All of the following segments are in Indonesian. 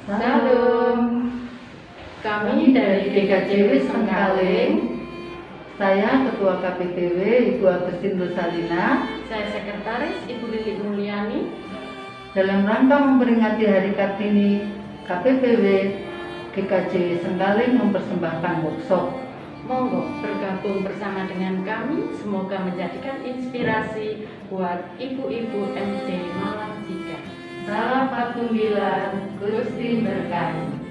Salam. Kami dari GKJW Sengkaling. Saya Ketua KPPW Ibu Agustin Rosalina. Saya Sekretaris Ibu Lili Mulyani. Dalam rangka memperingati Hari Kartini, KPPW GKJW Sengkaling mempersembahkan workshop. Monggo bergabung bersama dengan kami, semoga menjadikan inspirasi buat ibu-ibu MT Malang 3. Salam Patunggilan, Gusti berkahi.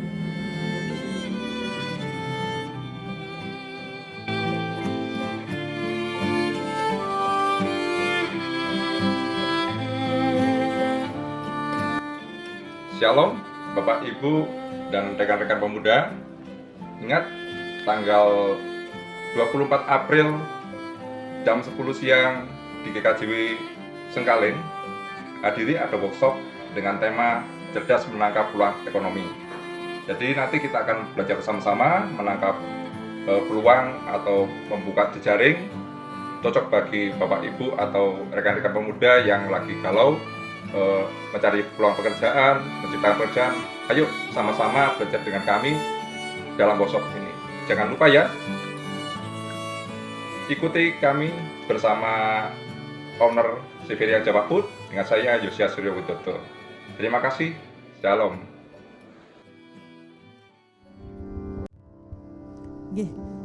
Shalom Bapak Ibu dan rekan-rekan pemuda. Ingat tanggal 24 April jam 10 siang di GKJW Sengkaling hadiri ada workshop dengan tema cerdas menangkap peluang ekonomi. Jadi nanti kita akan belajar bersama-sama menangkap peluang atau membuka jejaring cocok bagi Bapak Ibu atau rekan-rekan pemuda yang lagi galau mencari peluang pekerjaan, menciptakan pekerjaan. Ayo sama-sama belajar dengan kami dalam workshop ini. Jangan lupa ya, ikuti kami bersama owner Siveria Jawa Food dengan saya Yosia Suryo Widodo. Terima kasih, Shalom.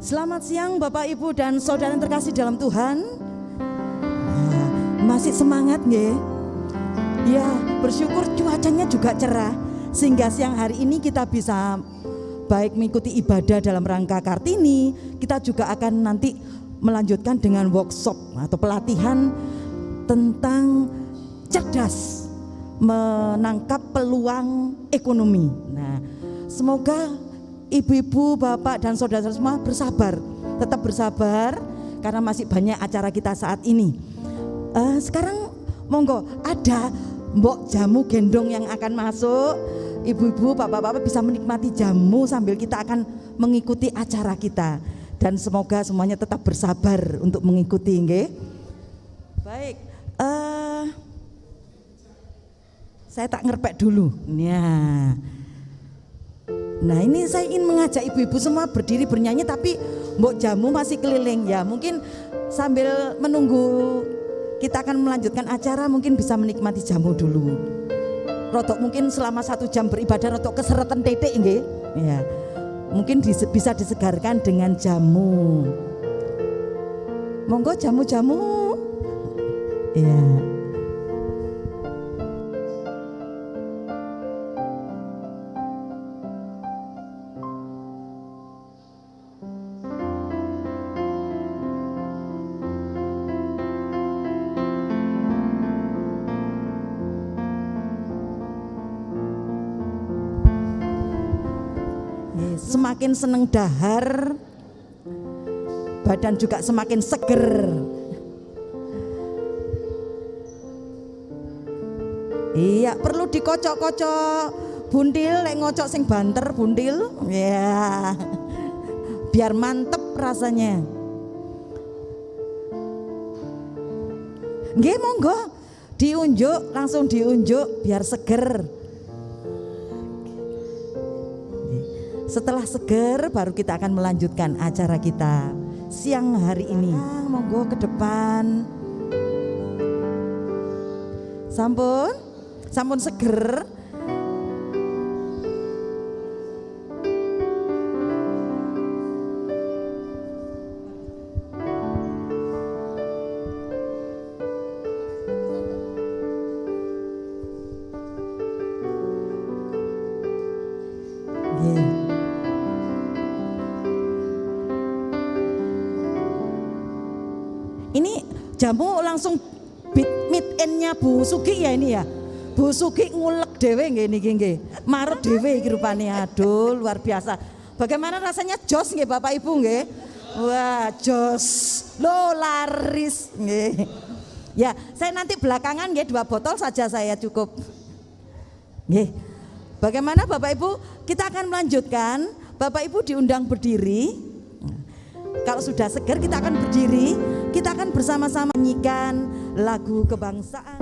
Selamat siang Bapak Ibu dan Saudara yang terkasih dalam Tuhan. Masih semangat nggih? Ya, bersyukur cuacanya juga cerah sehingga siang hari ini kita bisa baik mengikuti ibadah dalam rangka Kartini. Kita juga akan nanti melanjutkan dengan workshop atau pelatihan tentang cerdas menangkap peluang ekonomi. Nah, semoga ibu-ibu, bapak dan saudara semua bersabar, tetap bersabar karena masih banyak acara kita saat ini. Sekarang monggo ada mbok jamu gendong yang akan masuk. Ibu-ibu, bapak-bapak bisa menikmati jamu sambil kita akan mengikuti acara kita. Dan semoga semuanya tetap bersabar untuk mengikuti, nggih. Baik, saya tak ngerpek dulu. Nah ini saya ingin mengajak ibu-ibu semua berdiri bernyanyi, tapi mbok jamu masih keliling ya. Mungkin sambil menunggu kita akan melanjutkan acara, mungkin bisa menikmati jamu dulu. Rotok mungkin selama 1 jam beribadah rotok keseretan titik nggih. Ya. Mungkin bisa disegarkan dengan jamu. Monggo jamu-jamu. Ya. Semakin seneng dahar, badan juga semakin seger. Iya, perlu dikocok-kocok buntil, lek ngocok sing banter buntil, ya, biar mantep rasanya. Nggih, monggo diunjuk, langsung diunjuk biar seger. Setelah seger baru kita akan melanjutkan acara kita siang hari ini. Monggo ke depan. Sampun seger. Ini jamu langsung meet in-nya Bu Sugi ya ini ya. Bu Sugi ngulek dewe nggih niki nggih. Marut dewe iki rupane. Aduh, luar biasa. Bagaimana rasanya jos nggih Bapak Ibu nggih? Wah, jos. Lo laris nggih. Ya, saya nanti belakangan nggih 2 botol saja saya cukup. Nggih. Bagaimana Bapak Ibu? Kita akan melanjutkan. Bapak Ibu diundang berdiri. Kalau sudah segar kita akan berdiri, kita akan bersama-sama nyanyikan lagu kebangsaan.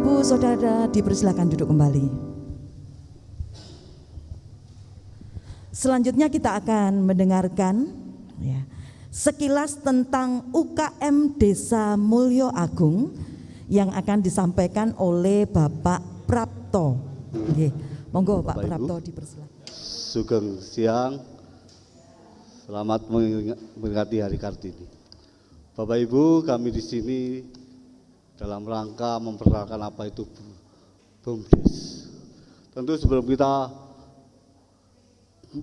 Ibu, Saudara dipersilakan duduk kembali. Selanjutnya kita akan mendengarkan ya, sekilas tentang UKM Desa Mulyo Agung yang akan disampaikan oleh Bapak Prapto. Oke, monggo Pak Prapto dipersilakan. Sugeng siang, selamat memperingati Hari Kartini. Bapak Ibu, kami di sini dalam rangka memperkenalkan apa itu BUMDes. Tentu sebelum kita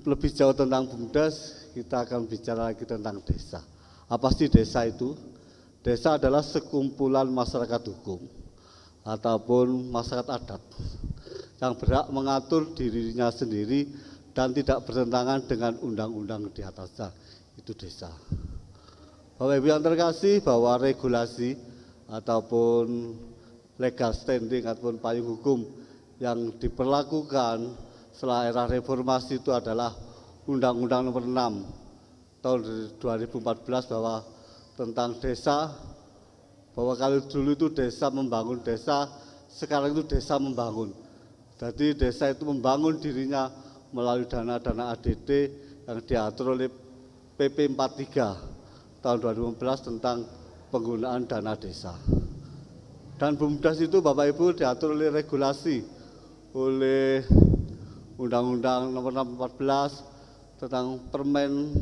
lebih jauh tentang BUMDes, kita akan bicara lagi tentang desa. Apa sih desa itu? Desa adalah sekumpulan masyarakat hukum ataupun masyarakat adat yang berhak mengatur dirinya sendiri dan tidak bertentangan dengan undang-undang di atasnya. Itu desa. Bapak Ibu yang terkasih, bahwa regulasi ataupun legal standing ataupun payung hukum yang diperlakukan setelah era reformasi itu adalah Undang-Undang Nomor 6 tahun 2014 bahwa tentang desa, bahwa kalau dulu itu desa membangun desa, sekarang itu desa membangun. Jadi desa itu membangun dirinya melalui dana-dana ADD yang diatur oleh PP 43 tahun 2015 tentang penggunaan dana desa. Dan BUMDes itu Bapak Ibu diatur oleh regulasi, oleh Undang-Undang Nomor 14 tentang Permen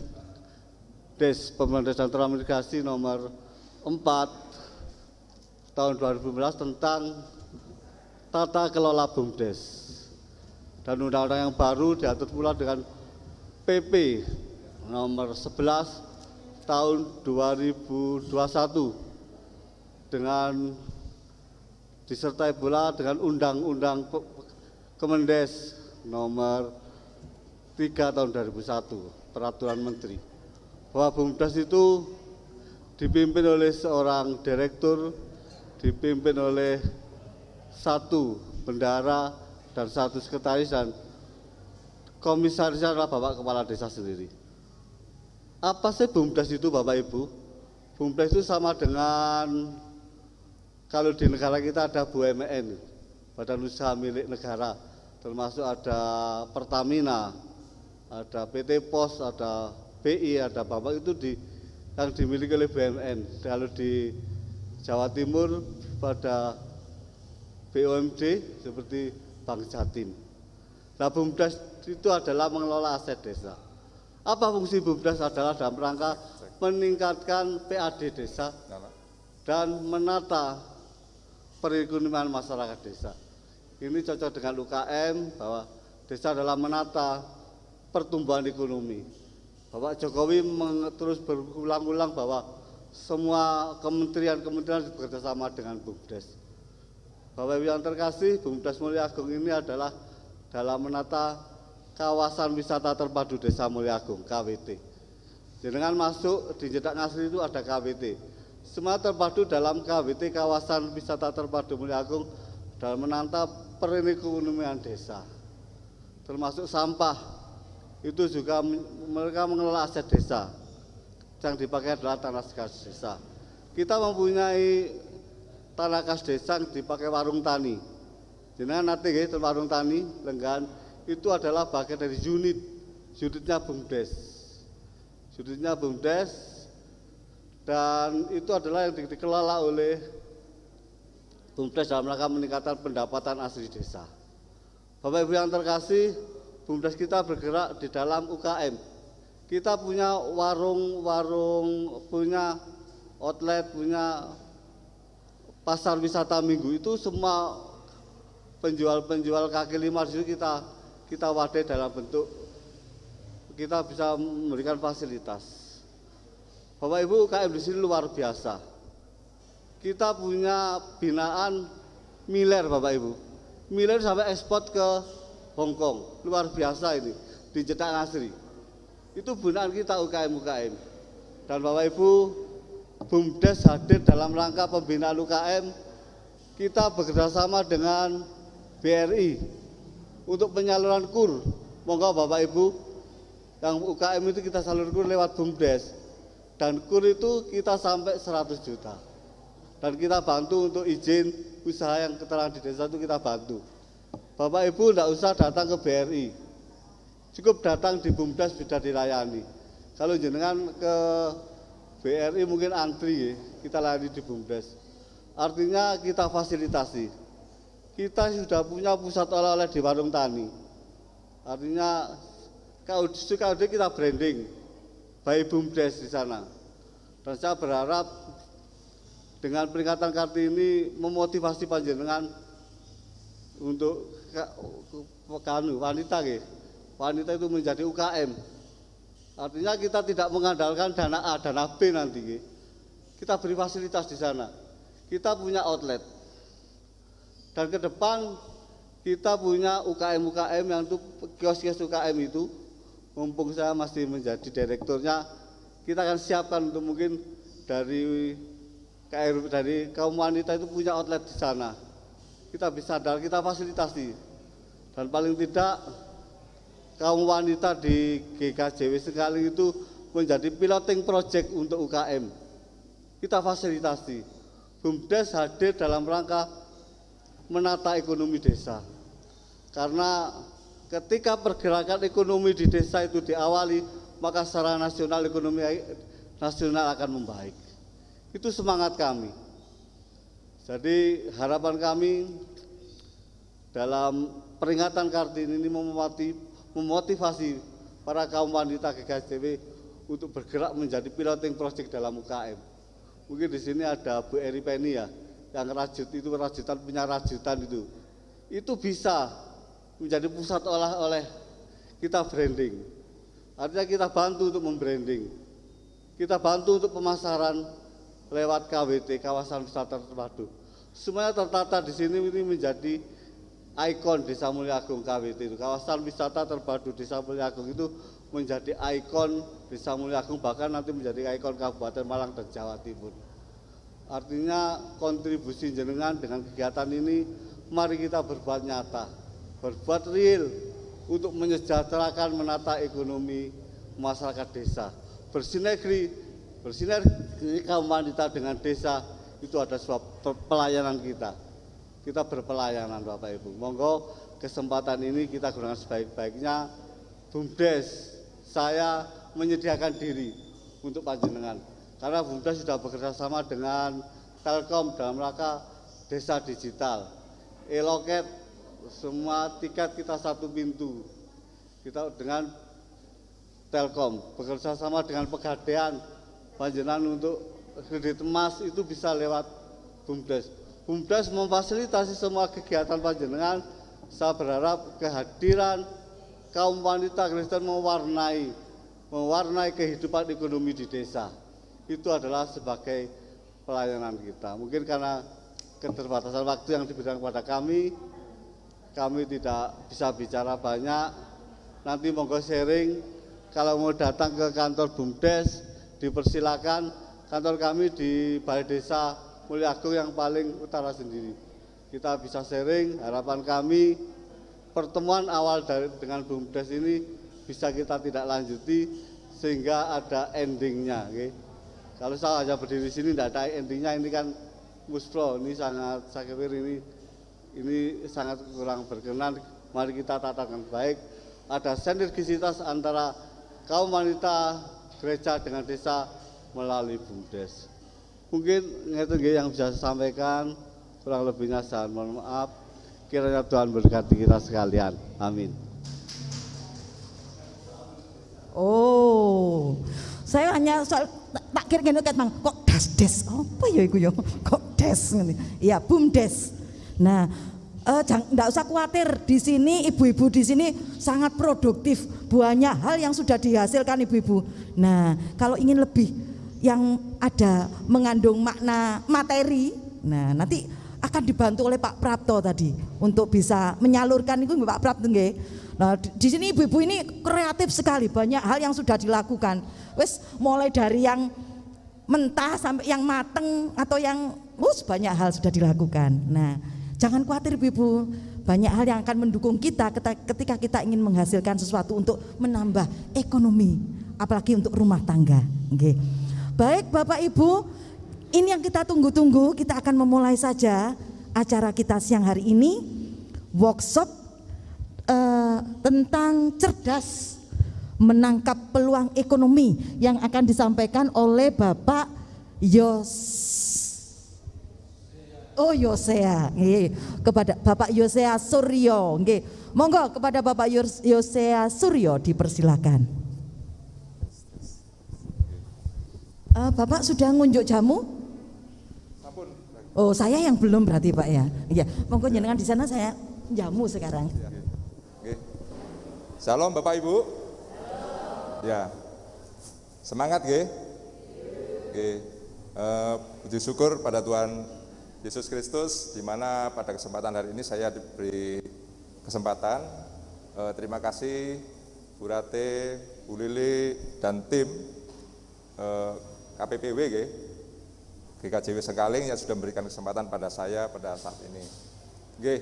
Desa Transmigrasi Nomor 4 tahun 2015 tentang tata kelola BUMDes. Dan undang-undang yang baru diatur pula dengan PP Nomor 11 tahun 2021 dengan disertai pula dengan Undang-Undang Kemendes Nomor 3 tahun 2001, Peraturan Menteri, bahwa BUMDes itu dipimpin oleh seorang direktur, dipimpin oleh satu bendahara dan satu sekretaris, dan komisarisnya adalah Bapak Kepala Desa sendiri. Apa sih BUMDes itu Bapak Ibu? BUMDes itu sama dengan kalau di negara kita ada BUMN, Badan Usaha Milik Negara, termasuk ada Pertamina, ada PT Pos, ada BI, ada Bapak, itu yang dimiliki oleh BUMN. Kalau di Jawa Timur pada BUMD seperti Bank Jatim. Nah, BUMDes itu adalah mengelola aset desa. Apa fungsi BUMDes? Adalah dalam rangka meningkatkan PAD desa dan menata perekonomian masyarakat desa. Ini cocok dengan UKM, bahwa desa adalah menata pertumbuhan ekonomi. Bapak Jokowi terus berulang-ulang bahwa semua kementerian-kementerian bekerjasama dengan BUMDes. Bapak Ibu yang terkasih, BUMDes Mulyo Agung ini adalah dalam menata kawasan wisata terpadu Desa Mulyo Agung, KWT. Dengan masuk di Jedak Ngasri itu ada KWT. Semua terpadu dalam KWT, kawasan wisata terpadu Mulyo Agung, dalam menata perekonomian desa. Termasuk sampah, itu juga mereka mengelola aset desa. Yang dipakai adalah tanah kas desa. Kita mempunyai tanah kas desa yang dipakai warung tani. Jenengan nanti warung tani Lenggan itu adalah bagian dari unitnya BUMDes. Unitnya BUMDes, dan itu adalah yang dikelola oleh BUMDes dalam rangka meningkatkan pendapatan asli desa. Bapak Ibu yang terkasih, BUMDes kita bergerak di dalam UKM. Kita punya warung-warung, punya outlet, punya pasar wisata minggu. Itu semua penjual-penjual kaki lima di situ kita wadai dalam bentuk kita bisa memberikan fasilitas. Bapak Ibu, UKM di sini luar biasa. Kita punya binaan miler Bapak Ibu. Miler sampai ekspor ke Hong Kong. Luar biasa ini di Jedak Ngasri. Itu binaan kita UKM-UKM. Dan Bapak Ibu, BUMDes hadir dalam rangka pembinaan UKM. Kita bekerjasama dengan BRI untuk penyaluran KUR. Monggo Bapak Ibu, yang UKM itu kita salurkan lewat BUMDes. Dan KUR itu kita sampai 100 juta. dan kita bantu untuk izin usaha yang keterangan di desa itu kita bantu. Bapak Ibu tidak usah datang ke BRI, cukup datang di BUMDes sudah dilayani. Kalau jenengan ke BRI mungkin antri, kita layani di BUMDes. Artinya kita fasilitasi. Kita sudah punya pusat oleh-oleh di Warung Tani. Artinya KUD kita branding by BUMDes di sana. Dan saya berharap dengan peringatan Kartini memotivasi panjenengan untuk wanita, wanita itu menjadi UKM. Artinya kita tidak mengandalkan dana A, dana B nanti. Kita beri fasilitas di sana. Kita punya outlet. Dan ke depan kita punya UKM-UKM yang itu kios-kios UKM itu, mumpung saya masih menjadi direkturnya, kita akan siapkan untuk mungkin dari kaum wanita itu punya outlet di sana. Kita bisa kita fasilitasi. Dan paling tidak kaum wanita di GKJW sekali itu menjadi piloting project untuk UKM. Kita fasilitasi. BUMDes hadir dalam rangka menata ekonomi desa. Karena ketika pergerakan ekonomi di desa itu diawali, maka secara nasional ekonomi nasional akan membaik. Itu semangat kami. Jadi harapan kami dalam peringatan Kartini ini memotivasi para kaum wanita GKJW untuk bergerak menjadi piloting project dalam UKM. Mungkin di sini ada Bu Eri Penny ya, yang rajutan punya rajutan itu bisa menjadi pusat oleh kita branding. Artinya kita bantu untuk membranding, kita bantu untuk pemasaran lewat KWT, kawasan wisata terpadu. Semuanya tertata di sini ini menjadi ikon Desa Mulya Agung. KWT itu kawasan wisata terpadu Desa Mulya Agung itu menjadi ikon Desa Mulya Agung, bahkan nanti menjadi ikon Kabupaten Malang dan Jawa Timur. Artinya kontribusi jenengan dengan kegiatan ini, mari kita berbuat nyata, berbuat real untuk menyejahterakan menata ekonomi masyarakat desa. Bersinergi kaum wanita dengan desa itu ada sebuah pelayanan kita. Kita berpelayanan Bapak Ibu. Monggo kesempatan ini kita gunakan sebaik-baiknya. BUMDes, saya menyediakan diri untuk panjenengan. Karena BUMDes sudah bekerja sama dengan Telkom dalam rangka desa digital. E-loket, semua tiket kita satu pintu. Kita dengan Telkom bekerja sama dengan Pegadaian, panjenengan untuk kredit emas itu bisa lewat BUMDes. BUMDes memfasilitasi semua kegiatan panjenengan. Saya berharap kehadiran kaum wanita Kristen mewarnai kehidupan ekonomi di desa. Itu adalah sebagai pelayanan kita. Mungkin karena keterbatasan waktu yang diberikan kepada kami tidak bisa bicara banyak. Nanti monggo sharing, kalau mau datang ke kantor BUMDes, dipersilakan. Kantor kami di Balai Desa Mulya Agung yang paling utara sendiri. Kita bisa sharing, harapan kami pertemuan awal dengan BUMDes ini bisa kita tidak lanjuti sehingga ada endingnya. Okay? Kalau saya hanya berdiri di sini tidak ada endingnya, ini kan muspro, ini sangat saya kira ini sangat kurang berkenan. Mari kita tata dengan baik. Ada sinergisitas antara kaum wanita gereja dengan desa melalui BUMDes. Mungkin itu yang bisa saya sampaikan, kurang lebihnya saya mohon maaf. Kiranya Tuhan berkati kita sekalian. Amin. Oh, saya hanya soal tak kira-kira kok des apa ya iku ya? Kok des ngene. Iya, BUMDes. Nah, enggak usah khawatir, di sini ibu-ibu di sini sangat produktif, banyak hal yang sudah dihasilkan ibu-ibu. Nah, kalau ingin lebih yang ada mengandung makna materi, nah nanti akan dibantu oleh Pak Prapto tadi untuk bisa menyalurkan itu Pak Prapto nggih. Nah, di sini ibu-ibu ini kreatif sekali, banyak hal yang sudah dilakukan. Wes mulai dari yang mentah sampai yang mateng atau yang banyak hal sudah dilakukan. Nah, jangan khawatir ibu-ibu, banyak hal yang akan mendukung kita ketika kita ingin menghasilkan sesuatu untuk menambah ekonomi, apalagi untuk rumah tangga. Okay. Baik Bapak Ibu, Ini yang kita tunggu-tunggu. Kita akan memulai saja acara kita siang hari ini, workshop tentang cerdas menangkap peluang ekonomi yang akan disampaikan oleh Bapak Yosea, kepada Bapak Yosea Suryo. Monggo kepada Bapak Yosea Suryo dipersilakan. Bapak sudah ngunjuk jamu? Oh, saya yang belum berarti Pak ya. Iya, monggo jenengan di sana, saya jamu sekarang. Oke. Shalom Bapak Ibu. Ya. Semangat nggih. Oke. Puji syukur pada Tuhan Yesus Kristus, di mana pada kesempatan hari ini saya diberi kesempatan. Terima kasih Bu Rate, Bu Lili, dan tim KPPW GKJW Sengkaling yang sudah memberikan kesempatan pada saya pada saat ini. Oke,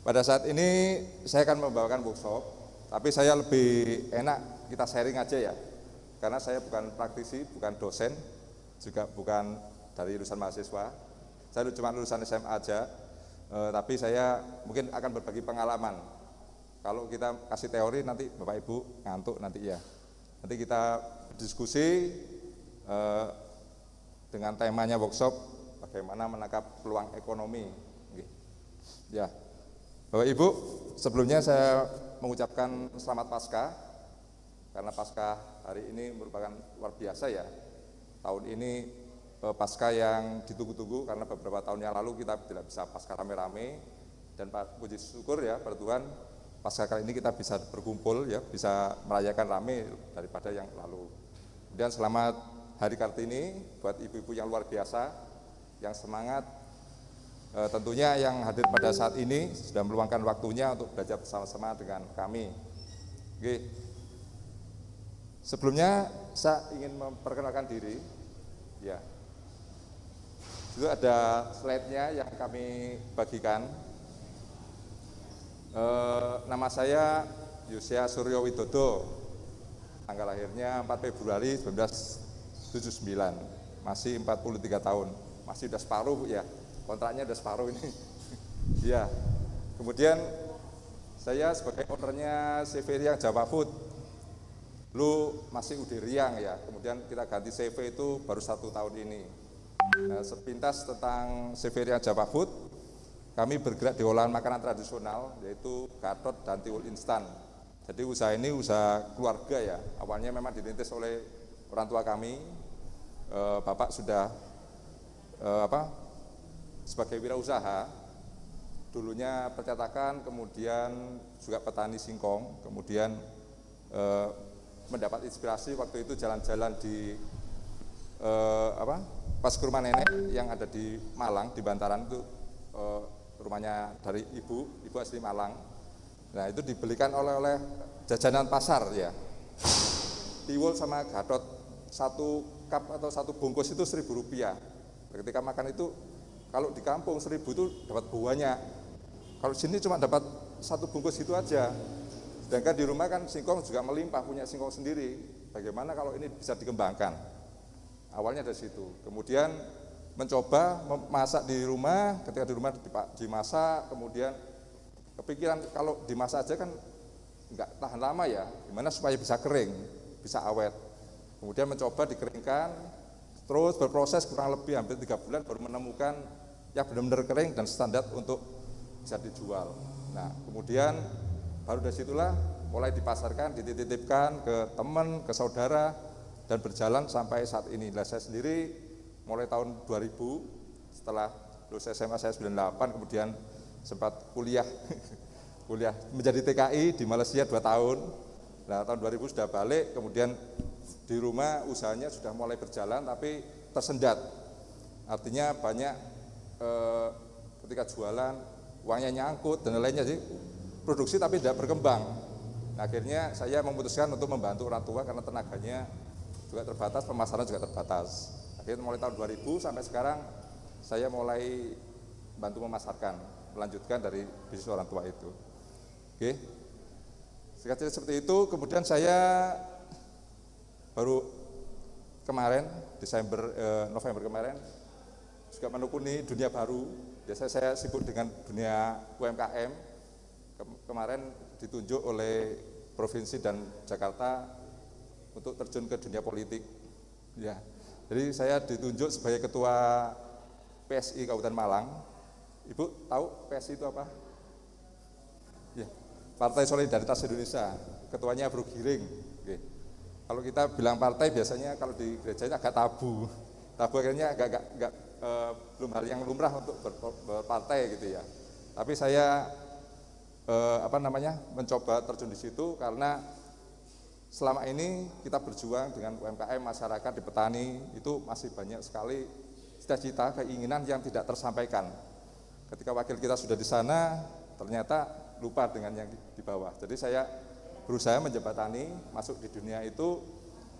pada saat ini saya akan membawakan workshop, tapi saya lebih enak kita sharing aja ya, karena saya bukan praktisi, bukan dosen, juga bukan dari lulusan mahasiswa. Saya cuma lulusan SMA aja, tapi saya mungkin akan berbagi pengalaman. Kalau kita kasih teori nanti Bapak Ibu ngantuk nanti ya. Nanti kita diskusi dengan temanya workshop bagaimana menangkap peluang ekonomi. Ya, Bapak Ibu, sebelumnya saya mengucapkan selamat Paskah, karena Paskah hari ini merupakan luar biasa ya. Tahun ini Paskah yang ditunggu-tunggu, karena beberapa tahun yang lalu kita tidak bisa Paskah rame-rame, dan puji syukur ya pada Tuhan, Paskah kali ini kita bisa berkumpul ya, bisa merayakan rame daripada yang lalu. Dan selamat Hari Kartini buat ibu-ibu yang luar biasa, yang semangat. Tentunya yang hadir pada saat ini sudah meluangkan waktunya untuk belajar bersama-sama dengan kami. Oke. Sebelumnya saya ingin memperkenalkan diri. Ya. Itu ada slide-nya yang kami bagikan. Nama saya Yosea Suryo Widodo. Tanggal lahirnya 4 Februari 1979. Masih 43 tahun. Masih udah separuh ya. Kontraknya udah separuh ini. Ya. Kemudian saya sebagai ownernya CV Riang Java Food. Lu masih Ude Riang ya. Kemudian kita ganti CV itu baru 1 tahun ini. Nah, sepintas tentang CV Riang Java Food, kami bergerak di olahan makanan tradisional, yaitu gatot dan tiwul instan. Jadi usaha ini usaha keluarga ya. Awalnya memang dirintis oleh orang tua kami. Bapak sudah sebagai wirausaha, dulunya percetakan, kemudian juga petani singkong, kemudian mendapat inspirasi waktu itu jalan-jalan di pas ke rumah nenek yang ada di Malang, di Bantaran itu, rumahnya dari ibu asli Malang. Nah itu dibelikan oleh jajanan pasar ya, tiwul sama gatot, 1 cup atau 1 bungkus itu Rp1.000. Ketika makan itu, kalau di kampung 1.000 itu dapat buahnya, kalau sini cuma dapat 1 bungkus itu aja. Sedangkan di rumah kan singkong juga melimpah, punya singkong sendiri. Bagaimana kalau ini bisa dikembangkan? Awalnya dari situ. Kemudian mencoba memasak di rumah, ketika di rumah dimasak, kemudian kepikiran kalau dimasak aja kan enggak tahan lama ya, gimana supaya bisa kering, bisa awet. Kemudian mencoba dikeringkan, terus berproses kurang lebih hampir 3 bulan baru menemukan yang benar-benar kering dan standar untuk bisa dijual. Nah kemudian baru dari situlah mulai dipasarkan, dititipkan ke teman, ke saudara, dan berjalan sampai saat ini. Nah, saya sendiri mulai tahun 2000, setelah lulus SMA saya 98, kemudian sempat kuliah menjadi TKI di Malaysia 2 tahun. Nah tahun 2000 sudah balik, kemudian di rumah usahanya sudah mulai berjalan tapi tersendat. Artinya banyak ketika jualan uangnya nyangkut dan lainnya sih, produksi tapi tidak berkembang. Nah, akhirnya saya memutuskan untuk membantu orang tua karena tenaganya juga terbatas, pemasaran juga terbatas. Akhirnya mulai tahun 2000 sampai sekarang saya mulai bantu memasarkan, melanjutkan dari bisnis orang tua itu. Oke. Singkat cerita seperti itu, kemudian saya baru kemarin, November kemarin, juga menekuni dunia baru. Biasanya saya sibuk dengan dunia UMKM. Kemarin ditunjuk oleh Provinsi dan Jakarta untuk terjun ke dunia politik. Ya, jadi saya ditunjuk sebagai Ketua PSI Kabupaten Malang. Ibu tahu PSI itu apa? Ya, Partai Solidaritas Indonesia. Ketuanya Bro Giring. Oke. Kalau kita bilang partai biasanya kalau di gereja itu agak tabu. Tabu akhirnya agak belum hal yang lumrah untuk berpartai gitu ya. Tapi saya mencoba terjun di situ karena selama ini kita berjuang dengan UMKM, masyarakat di petani itu masih banyak sekali cita-cita, keinginan yang tidak tersampaikan. Ketika wakil kita sudah di sana, ternyata lupa dengan yang di bawah. Jadi saya berusaha menjembatani masuk di dunia itu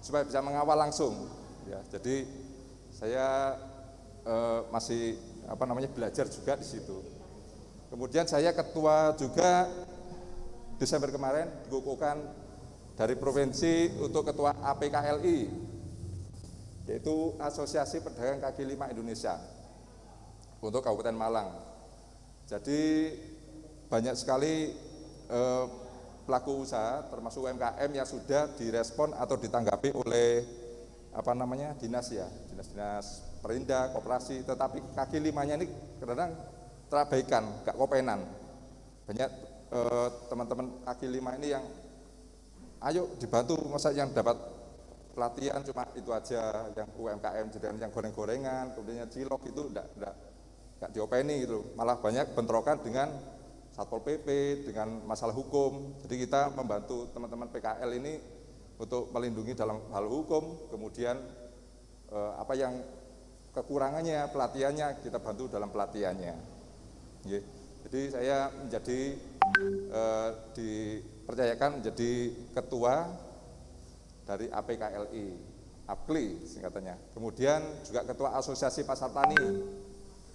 supaya bisa mengawal langsung. Ya, jadi saya masih belajar juga di situ. Kemudian saya ketua juga Desember kemarin dikukuhkan dari provinsi untuk ketua APKLI, yaitu Asosiasi Pedagang Kaki Lima Indonesia untuk Kabupaten Malang. Jadi banyak sekali pelaku usaha termasuk UMKM yang sudah direspon atau ditanggapi oleh dinas perindah, koperasi, tetapi kaki limanya ini kadang terabaikan, gak kopenan. Banyak teman-teman kaki lima ini yang ayo dibantu, masa yang dapat pelatihan cuma itu aja, yang UMKM dan yang goreng-gorengan, kemudian cilok itu enggak diopeni gitu. Malah banyak bentrokan dengan Satpol PP, dengan masalah hukum. Jadi kita membantu teman-teman PKL ini untuk melindungi dalam hal hukum, kemudian apa yang kekurangannya, pelatihannya kita bantu dalam pelatihannya. Jadi saya dipercayakan menjadi ketua dari APKLI, APKLI singkatannya. Kemudian juga ketua Asosiasi Pasar Tani,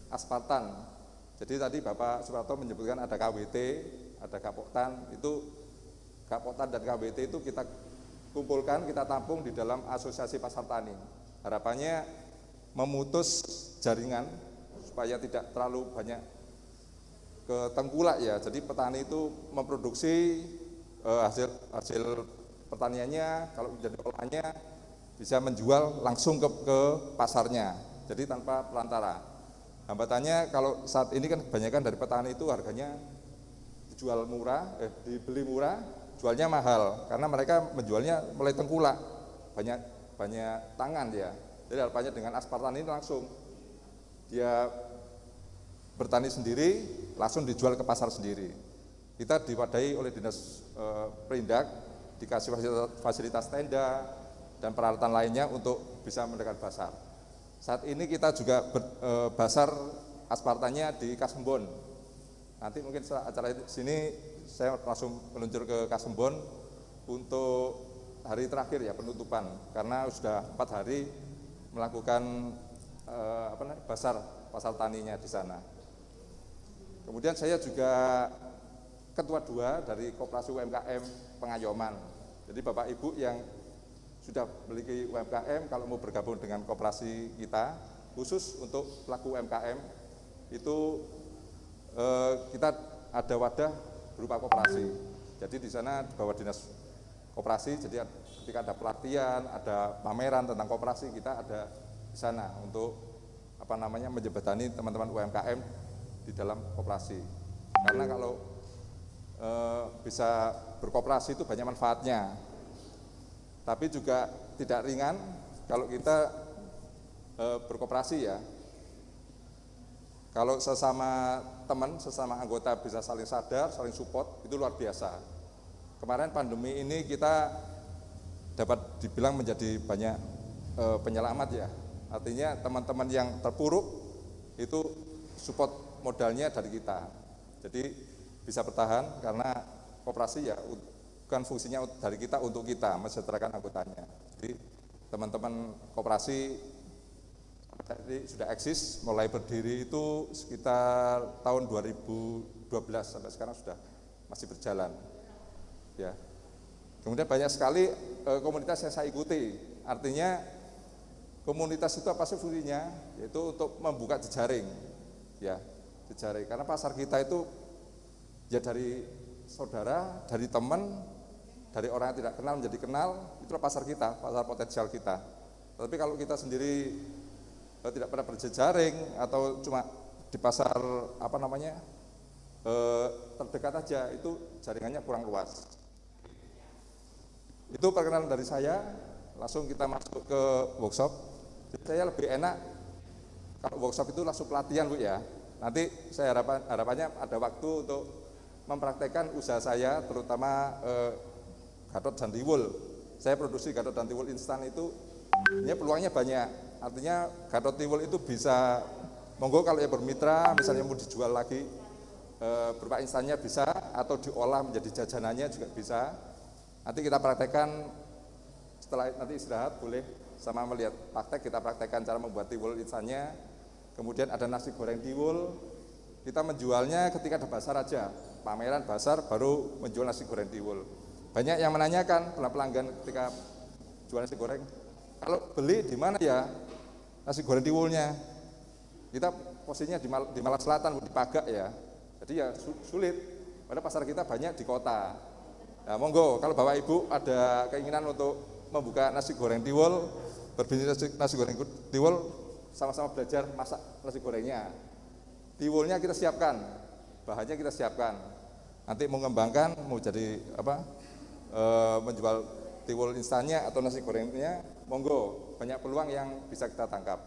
Aspartan. Jadi tadi Bapak Suprapto menyebutkan ada KWT, ada Gapoktan. Itu Gapoktan dan KWT itu kita kumpulkan, kita tampung di dalam Asosiasi Pasar Tani. Harapannya memutus jaringan supaya tidak terlalu banyak ketengkulak ya. Jadi petani itu memproduksi hasil pertaniannya, kalau menjadi olahannya bisa menjual langsung ke pasarnya. Jadi tanpa perantara. Hambatannya kalau saat ini kan kebanyakan dari petani itu harganya dijual murah, dibeli murah, jualnya mahal karena mereka menjualnya mulai tengkulak, banyak tangan ya. Jadi harapannya dengan Aspartan ini langsung dia bertani sendiri, langsung dijual ke pasar sendiri. Kita diwadai oleh dinas perindak, dikasih fasilitas tenda dan peralatan lainnya untuk bisa mendekat pasar. Saat ini kita juga basar Aspartannya di Kasembon. Nanti mungkin setelah acara sini saya langsung meluncur ke Kasembon untuk hari terakhir ya, penutupan, karena sudah 4 hari melakukan basar pasar taninya di sana. Kemudian saya juga ketua 2 dari Koperasi UMKM Pengayoman. Jadi Bapak Ibu yang sudah memiliki UMKM, kalau mau bergabung dengan koperasi kita, khusus untuk pelaku UMKM, itu kita ada wadah berupa koperasi. Jadi di sana di bawah dinas koperasi, jadi ketika ada pelatihan, ada pameran tentang koperasi, kita ada di sana untuk menjembatani teman-teman UMKM di dalam koperasi. Karena kalau bisa berkoperasi itu banyak manfaatnya, tapi juga tidak ringan kalau kita berkoperasi ya. Kalau sesama teman, sesama anggota bisa saling sadar, saling support, itu luar biasa. Kemarin pandemi ini kita dapat dibilang menjadi banyak penyelamat ya. Artinya teman-teman yang terpuruk itu support modalnya dari kita. Jadi bisa bertahan karena koperasi ya bukan fungsinya dari kita untuk kita, mensejahterakan anggotanya. Jadi teman-teman koperasi sudah eksis, mulai berdiri itu sekitar tahun 2012 sampai sekarang sudah masih berjalan. Ya. Kemudian banyak sekali komunitas yang saya ikuti. Artinya komunitas itu apa sih fungsinya? Yaitu untuk membuka jejaring, ya, jejaring. Karena pasar kita itu ya dari saudara, dari teman, dari orang yang tidak kenal menjadi kenal, itulah pasar kita, pasar potensial kita. Tapi kalau kita sendiri tidak pernah berjejaring atau cuma di pasar terdekat aja, itu jaringannya kurang luas. Itu perkenalan dari saya. Langsung kita masuk ke workshop. Saya lebih enak kalau workshop itu langsung pelatihan, Bu, ya. Nanti saya harapannya ada waktu untuk mempraktekkan usaha saya, terutama Gatot dan Tiwul. Saya produksi Gatot dan Tiwul instan itu, ini peluangnya banyak. Artinya Gatot Tiwul itu bisa, monggo kalau yang bermitra, misalnya mau dijual lagi berupa instannya bisa, atau diolah menjadi jajanannya juga bisa. Nanti kita praktekkan, setelah nanti istirahat boleh sama melihat praktek, kita praktekkan cara membuat tiwul instannya. Kemudian ada nasi goreng tiwul, kita menjualnya ketika ada pasar aja, pameran pasar baru menjual nasi goreng tiwul. Banyak yang menanyakan pelanggan ketika jual nasi goreng, kalau beli di mana ya nasi goreng tiwulnya? Kita posisinya di Malang Selatan, di Pagak ya, jadi ya sulit. Padahal pasar kita banyak di kota. Nah, monggo kalau Bapak Ibu ada keinginan untuk membuka nasi goreng tiwul, berbisnis nasi goreng tiwul, sama-sama belajar masak nasi gorengnya. Tiwulnya kita siapkan, bahannya kita siapkan. Nanti mau mengembangkan, mau jadi menjual tiwul instannya atau nasi gorengnya, monggo, banyak peluang yang bisa kita tangkap.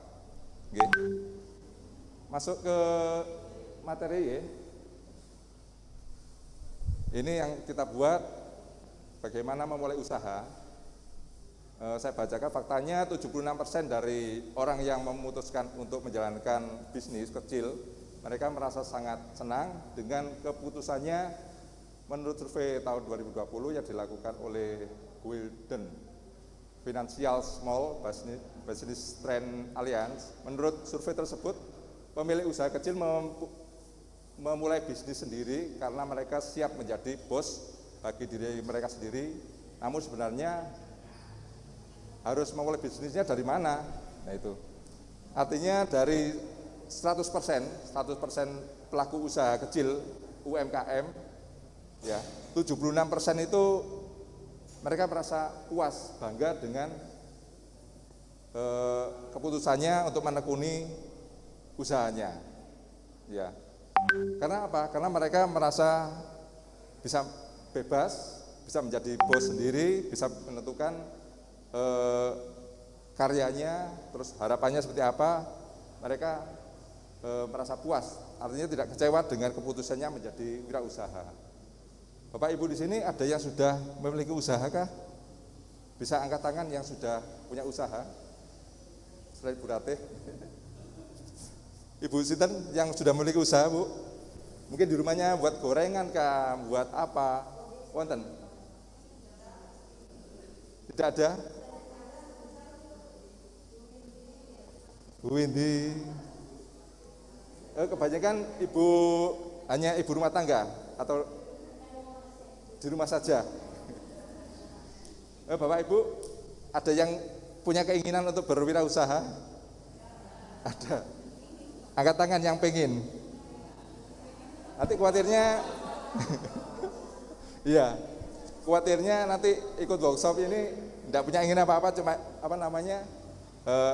Oke. Masuk ke materi ya. Ini yang kita buat, bagaimana memulai usaha. Saya bacakan faktanya, 76% dari orang yang memutuskan untuk menjalankan bisnis kecil, mereka merasa sangat senang dengan keputusannya. Menurut survei tahun 2020 yang dilakukan oleh Wilden Financial Small Business Trend Alliance, menurut survei tersebut, pemilik usaha kecil memulai bisnis sendiri karena mereka siap menjadi bos bagi diri mereka sendiri. Namun sebenarnya harus memulai bisnisnya dari mana? Nah itu. Artinya dari 100% pelaku usaha kecil UMKM ya, 76% itu mereka merasa puas, bangga dengan keputusannya untuk menekuni usahanya. Ya. Karena apa? Karena mereka merasa bisa bebas, bisa menjadi bos sendiri, bisa menentukan karyanya, terus harapannya seperti apa, mereka merasa puas, artinya tidak kecewa dengan keputusannya menjadi wirausaha. Bapak Ibu di sini ada yang sudah memiliki usaha kah? Bisa angkat tangan yang sudah punya usaha? Selain Bu Ratih. Ibu Sinten yang sudah memiliki usaha, Bu? Mungkin di rumahnya buat gorengan kah, buat apa? Wonten? Tidak ada? Bu Windy, kebanyakan hanya ibu rumah tangga atau di rumah saja. Bapak Ibu, ada yang punya keinginan untuk berwirausaha? Ada. Angkat tangan yang pengen. Nanti khawatirnya, iya, khawatirnya nanti ikut workshop ini tidak punya ingin apa-apa, cuma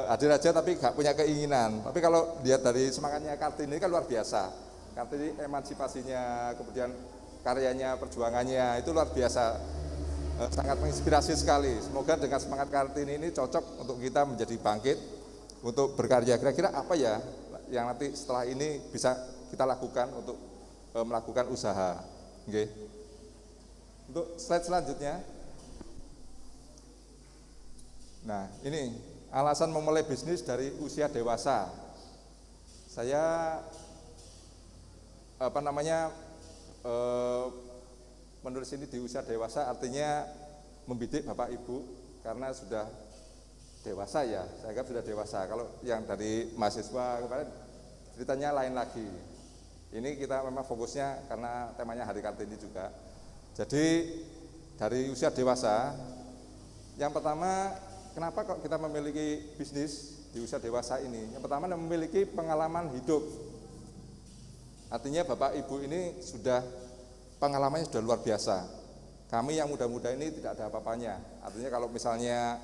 hadir aja tapi nggak punya keinginan. Tapi kalau lihat dari semangatnya Kartini kan luar biasa. Kartini emansipasinya, kemudian karyanya, perjuangannya itu luar biasa, sangat menginspirasi sekali. Semoga dengan semangat Kartini ini cocok untuk kita menjadi bangkit untuk berkarya. Kira-kira apa ya yang nanti setelah ini bisa kita lakukan untuk melakukan usaha? Oke. Untuk slide selanjutnya. Nah, ini alasan memulai bisnis dari usia dewasa. Saya menulis ini di usia dewasa, artinya membidik Bapak Ibu karena sudah dewasa ya. Saya anggap sudah dewasa. Kalau yang dari mahasiswa kemarin ceritanya lain lagi. Ini kita memang fokusnya karena temanya Hari Kartini juga. Jadi dari usia dewasa, yang pertama kenapa kok kita memiliki bisnis di usia dewasa ini? Yang pertama memiliki pengalaman hidup. Artinya Bapak Ibu ini sudah pengalamannya sudah luar biasa. Kami yang muda-muda ini tidak ada apa-apanya. Artinya kalau misalnya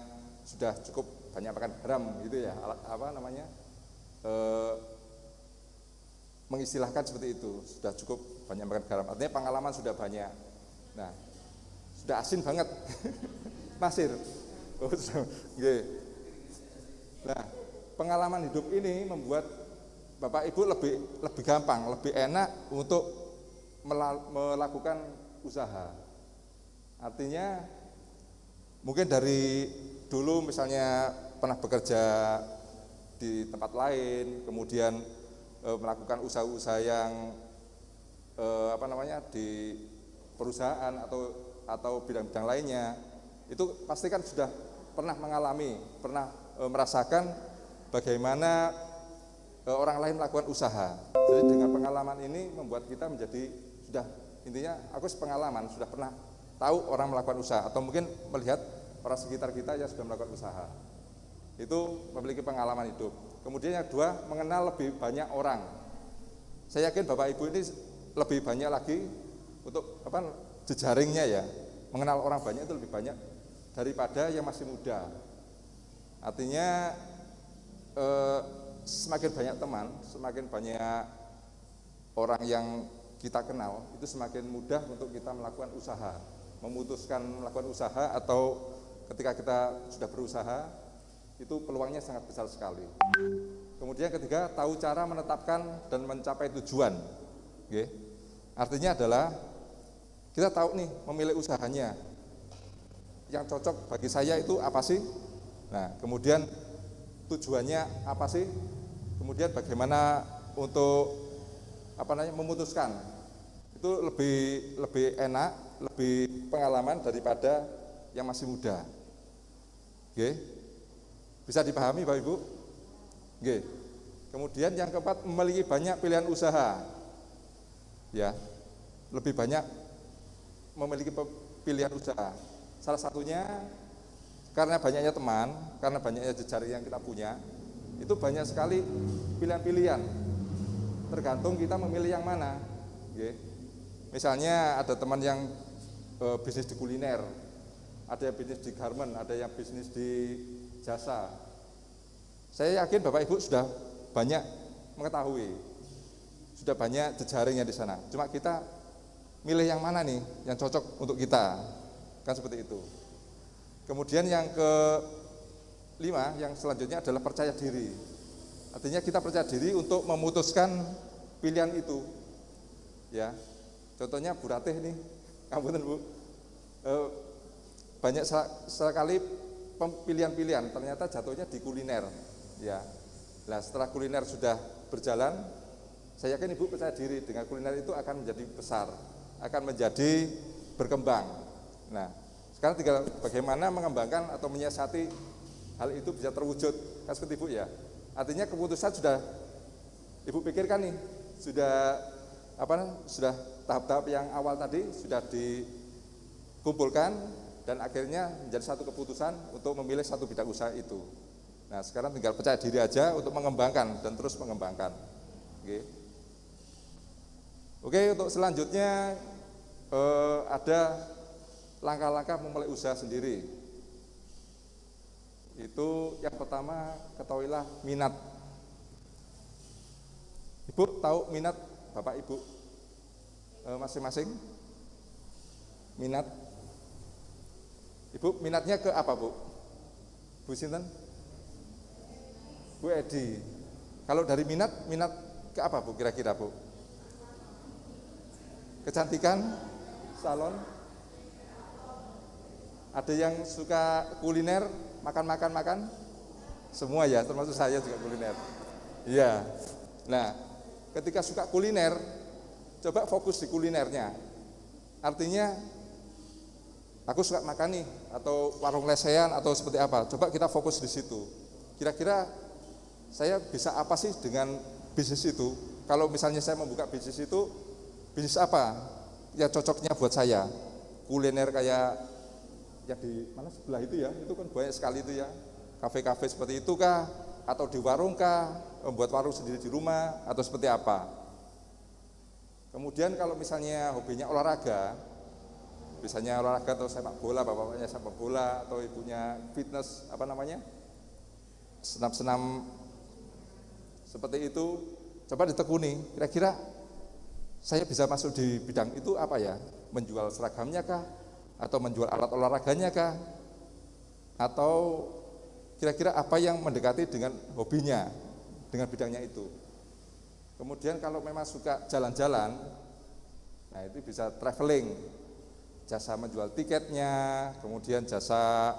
sudah cukup banyak makan garam gitu ya, mengistilahkan seperti itu, sudah cukup banyak makan garam. Artinya pengalaman sudah banyak. Nah, sudah asin banget. Pasir. Nah, pengalaman hidup ini membuat Bapak Ibu lebih gampang, lebih enak untuk melakukan usaha. Artinya mungkin dari dulu misalnya pernah bekerja di tempat lain, kemudian melakukan usaha-usaha yang di perusahaan atau bidang-bidang lainnya, itu pasti kan sudah pernah mengalami, pernah merasakan bagaimana orang lain melakukan usaha. Jadi dengan pengalaman ini membuat kita menjadi sudah, intinya aku pengalaman, sudah pernah tahu orang melakukan usaha atau mungkin melihat orang sekitar kita yang sudah melakukan usaha. Itu memiliki pengalaman hidup. Kemudian yang kedua, mengenal lebih banyak orang. Saya yakin Bapak Ibu ini lebih banyak lagi untuk jejaringnya ya. Mengenal orang banyak itu lebih banyak daripada yang masih muda. Artinya semakin banyak teman, semakin banyak orang yang kita kenal, itu semakin mudah untuk kita melakukan usaha, memutuskan melakukan usaha, atau ketika kita sudah berusaha, itu peluangnya sangat besar sekali. Kemudian ketiga, tahu cara menetapkan dan mencapai tujuan. Oke. Artinya adalah kita tahu nih memilih usahanya, yang cocok bagi saya itu apa sih? Nah, kemudian tujuannya apa sih? Kemudian bagaimana untuk memutuskan? Itu lebih enak, lebih pengalaman daripada yang masih muda. Oke. Bisa dipahami Bapak Ibu? Oke. Kemudian yang keempat, memiliki banyak pilihan usaha. Ya. Lebih banyak memiliki pilihan usaha. Salah satunya karena banyaknya teman, karena banyaknya jejaring yang kita punya, itu banyak sekali pilihan-pilihan. Tergantung kita memilih yang mana. Oke. Misalnya ada teman yang bisnis di kuliner, ada yang bisnis di garment, ada yang bisnis di jasa. Saya yakin Bapak Ibu sudah banyak mengetahui, sudah banyak jejaringnya di sana. Cuma kita milih yang mana nih yang cocok untuk kita, kan seperti itu. Kemudian yang kelima, yang selanjutnya adalah percaya diri. Artinya kita percaya diri untuk memutuskan pilihan itu. Ya, contohnya Bu Ratih nih, ngapunten Bu, banyak sekali pilihan-pilihan, ternyata jatuhnya di kuliner. Ya, nah setelah kuliner sudah berjalan, saya yakin Ibu percaya diri dengan kuliner itu akan menjadi besar, akan menjadi berkembang. Nah, sekarang tinggal bagaimana mengembangkan atau menyiasati hal itu bisa terwujud, kan seperti Ibu ya. Artinya keputusan sudah Ibu pikirkan nih, sudah tahap-tahap yang awal tadi sudah dikumpulkan dan akhirnya menjadi satu keputusan untuk memilih satu bidang usaha itu. Nah, sekarang tinggal percaya diri aja untuk mengembangkan dan terus mengembangkan. Oke, untuk selanjutnya ada langkah-langkah memulai usaha sendiri. Itu yang pertama, ketahuilah minat. Ibu tahu minat Bapak Ibu masing-masing? Minat? Ibu minatnya ke apa Bu? Bu Sinten? Bu Edi. Kalau dari minat ke apa Bu kira-kira Bu? Kecantikan? Salon? Ada yang suka kuliner? Makan? Semua ya, termasuk saya juga kuliner. Iya. Nah, ketika suka kuliner, coba fokus di kulinernya. Artinya, aku suka makan nih, atau warung lesehan, atau seperti apa. Coba kita fokus di situ. Kira-kira saya bisa apa sih dengan bisnis itu? Kalau misalnya saya membuka bisnis itu, bisnis apa yang cocoknya buat saya? Kuliner kayak yang di mana sebelah itu ya, itu kan banyak sekali itu ya, kafe-kafe seperti itu kah, atau di warung kah, membuat warung sendiri di rumah, atau seperti apa. Kemudian kalau misalnya hobinya olahraga, misalnya olahraga atau sepak bola, bapaknya sepak bola, atau ibunya fitness, apa namanya, senam-senam seperti itu, coba ditekuni, kira-kira saya bisa masuk di bidang itu apa ya, menjual seragamnya kah, atau menjual alat olahraganya kah, atau kira-kira apa yang mendekati dengan hobinya, dengan bidangnya itu. Kemudian kalau memang suka jalan-jalan, nah itu bisa traveling, jasa menjual tiketnya, kemudian jasa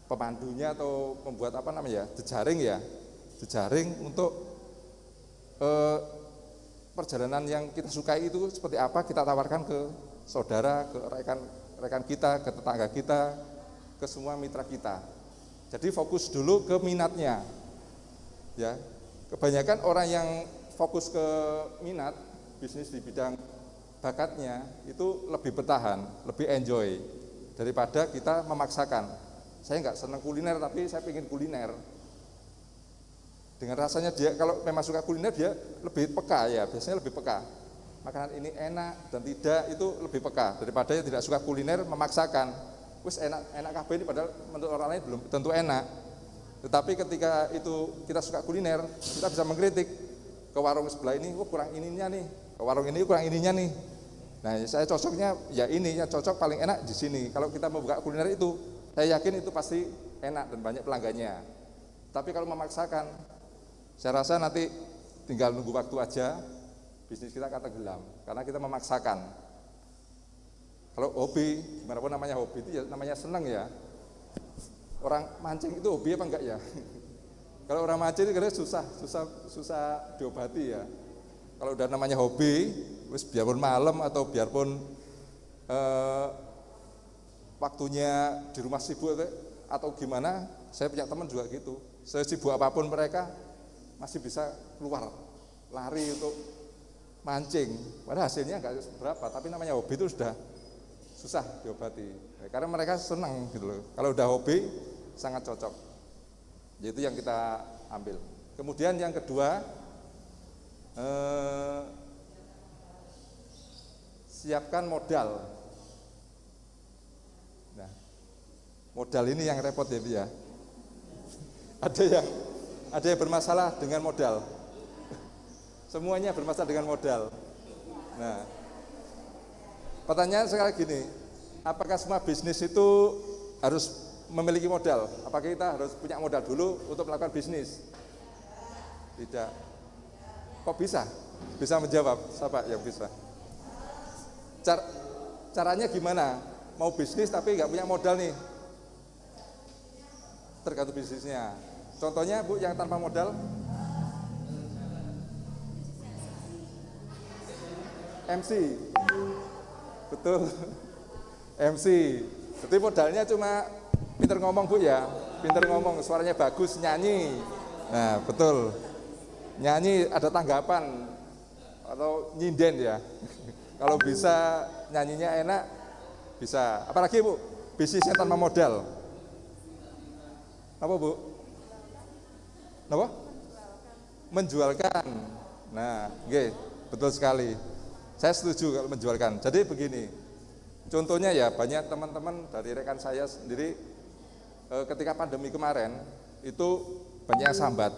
pemandunya atau membuat apa namanya, jejaring ya, jejaring untuk perjalanan yang kita sukai itu seperti apa, kita tawarkan ke saudara, ke rekan kita, ke tetangga kita, ke semua mitra kita. Jadi fokus dulu ke minatnya. Ya. Kebanyakan orang yang fokus ke minat, bisnis di bidang bakatnya itu lebih bertahan, lebih enjoy daripada kita memaksakan. Saya nggak senang kuliner tapi saya pengen kuliner. Dengan rasanya dia, kalau memang suka kuliner dia lebih peka ya, biasanya lebih peka. Makanan ini enak dan tidak, itu lebih peka daripada yang tidak suka kuliner memaksakan. Wis enak kabeh ini padahal menurut orang lain belum tentu enak. Tetapi ketika itu kita suka kuliner, kita bisa mengkritik ke warung sebelah ini, kurang ininya nih, ke warung ini kurang ininya nih. Nah, saya cocoknya ya ini, yang cocok paling enak di sini. Kalau kita membuka kuliner itu, saya yakin itu pasti enak dan banyak pelanggannya. Tapi kalau memaksakan, saya rasa nanti tinggal nunggu waktu aja, bisnis kita akan tenggelam karena kita memaksakan. Kalau hobi, gimana pun namanya hobi itu ya namanya senang ya. Orang mancing itu hobi apa enggak ya? Kalau orang mancing itu kadang susah diobati ya. Kalau udah namanya hobi, wis biarpun malam atau biarpun waktunya di rumah sibuk atau gimana, saya punya teman juga gitu. Sesibuk apapun mereka masih bisa keluar lari untuk mancing, padahal hasilnya enggak berapa, tapi namanya hobi itu sudah susah diobati, ya, karena mereka senang gitu loh. Kalau udah hobi sangat cocok, itu yang kita ambil. Kemudian yang kedua, siapkan modal. Nah, modal ini yang repot ya, ya. Ada yang bermasalah dengan modal. Semuanya bermasalah dengan modal. Nah, pertanyaan sekarang gini, apakah semua bisnis itu harus memiliki modal? Apakah kita harus punya modal dulu untuk melakukan bisnis? Tidak. Kok bisa? Bisa menjawab, siapa yang bisa? Caranya gimana? Mau bisnis tapi nggak punya modal nih? Tergantung bisnisnya. Contohnya Bu yang tanpa modal? MC, betul, MC. Jadi modalnya cuma pinter ngomong Bu ya, pinter ngomong, suaranya bagus, nyanyi. Nah betul, nyanyi ada tanggapan atau nyinden ya. Kalau bisa nyanyinya enak, bisa. Apalagi Bu, bisnisnya tanpa modal. Apa Bu? Apa? Menjualkan. Nah, oke, betul sekali. Saya setuju kalau menjualkan. Jadi begini, contohnya ya banyak teman-teman dari rekan saya sendiri ketika pandemi kemarin itu banyak yang sambat.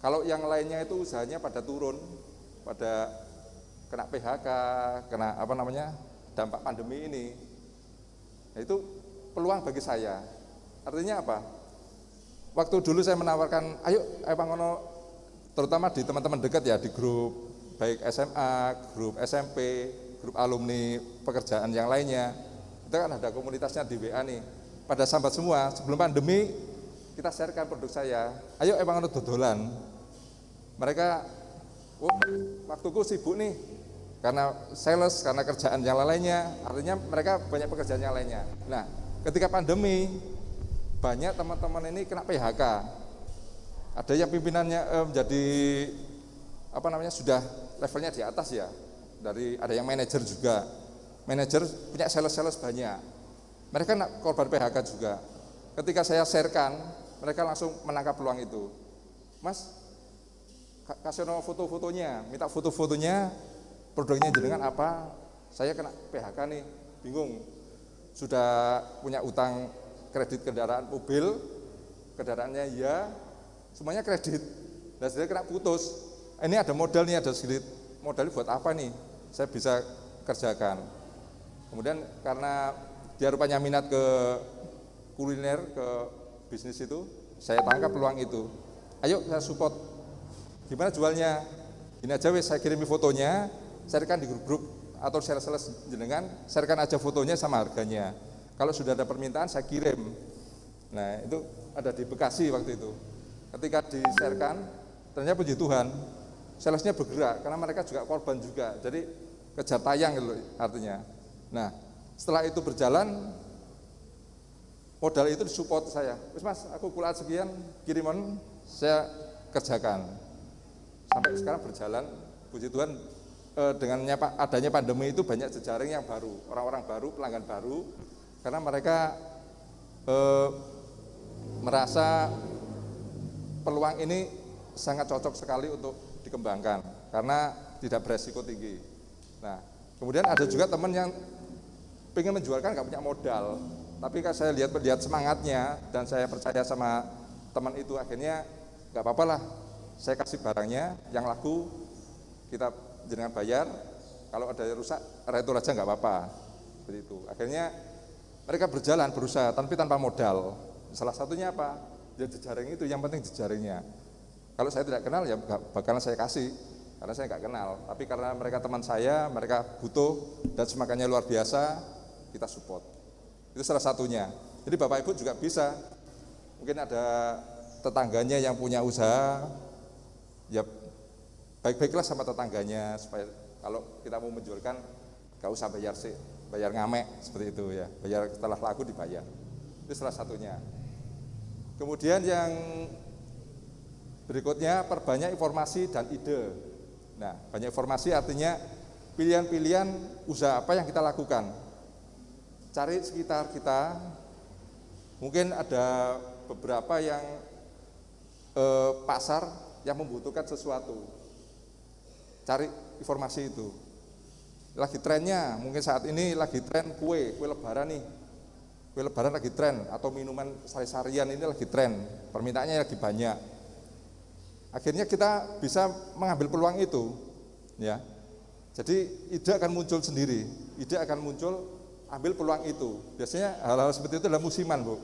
Kalau yang lainnya itu usahanya pada turun, pada kena PHK, kena apa namanya dampak pandemi ini. Nah, itu peluang bagi saya. Artinya apa? Waktu dulu saya menawarkan, ayo Pangono, terutama di teman-teman dekat ya, di grup baik SMA, grup SMP, grup alumni pekerjaan yang lainnya, kita kan ada komunitasnya di WA nih. Pada sambat semua, sebelum pandemi kita sharekan produk saya, ayo emang dodolan. Mereka, waktuku sibuk nih, karena sales, karena kerjaan yang lainnya, artinya mereka banyak pekerjaan yang lainnya. Nah, ketika pandemi, banyak teman-teman ini kena PHK. Ada yang pimpinannya menjadi apa namanya sudah levelnya di atas ya, dari ada yang manajer juga, manajer punya sales banyak. mereka korban PHK juga. Ketika saya sharekan, mereka langsung menangkap peluang itu. Mas, kasih nomor foto-fotonya, minta foto-fotonya, produknya jenengan apa? Saya kena PHK nih, bingung. Sudah punya utang kredit kendaraan mobil, kendaraannya iya, semuanya kredit. Dan saya kena putus. Ini ada modal nih, ada sedikit modalnya buat apa nih? Saya bisa kerjakan. Kemudian karena dia rupanya minat ke kuliner, ke bisnis itu, saya tangkap peluang itu. Ayo saya support. Gimana jualnya? Ini aja wes, saya kirimi fotonya, sharekan di grup-grup atau sales jenengan, sharekan aja fotonya sama harganya. Kalau sudah ada permintaan saya kirim. Nah itu ada di Bekasi waktu itu. Ketika di-sharekan, ternyata puji Tuhan, salesnya bergerak karena mereka juga korban juga. Jadi kejar tayang gitu artinya. Nah setelah itu berjalan, modal itu disupport saya. Terus mas, aku kuliah sekian, kiriman saya kerjakan. Sampai sekarang berjalan, puji Tuhan, dengan adanya pandemi itu banyak jejaring yang baru, orang-orang baru, pelanggan baru, karena mereka merasa peluang ini sangat cocok sekali untuk dikembangkan, karena tidak beresiko tinggi. Nah, kemudian ada juga teman yang pengen menjualkan nggak punya modal, tapi kan saya lihat semangatnya dan saya percaya sama teman itu, akhirnya nggak apa-apa lah, saya kasih barangnya yang laku, kita jenengan bayar, kalau ada yang rusak retur aja nggak apa-apa, seperti itu. Akhirnya mereka berjalan berusaha tapi tanpa modal. Salah satunya apa? Ya jejaring itu, yang penting jejaringnya. Kalau saya tidak kenal ya nggak bakalan saya kasih, karena saya nggak kenal. Tapi karena mereka teman saya, mereka butuh dan semangatnya luar biasa, kita support. Itu salah satunya. Jadi Bapak Ibu juga bisa, mungkin ada tetangganya yang punya usaha, ya baik-baiklah sama tetangganya, supaya kalau kita mau menjualkan gak usah bayar ngamek seperti itu ya, bayar setelah laku dibayar. Itu salah satunya. Kemudian yang berikutnya, perbanyak informasi dan ide. Nah, banyak informasi artinya pilihan-pilihan usaha apa yang kita lakukan. Cari sekitar kita, mungkin ada beberapa yang pasar yang membutuhkan sesuatu. Cari informasi itu. Lagi trennya, mungkin saat ini lagi tren kue lebaran nih. Kue lebaran lagi tren, atau minuman sari-sarian ini lagi tren, permintaannya lagi banyak. Akhirnya kita bisa mengambil peluang itu, ya. Jadi ide akan muncul sendiri, ide akan muncul, ambil peluang itu. Biasanya hal-hal seperti itu adalah musiman, Bu.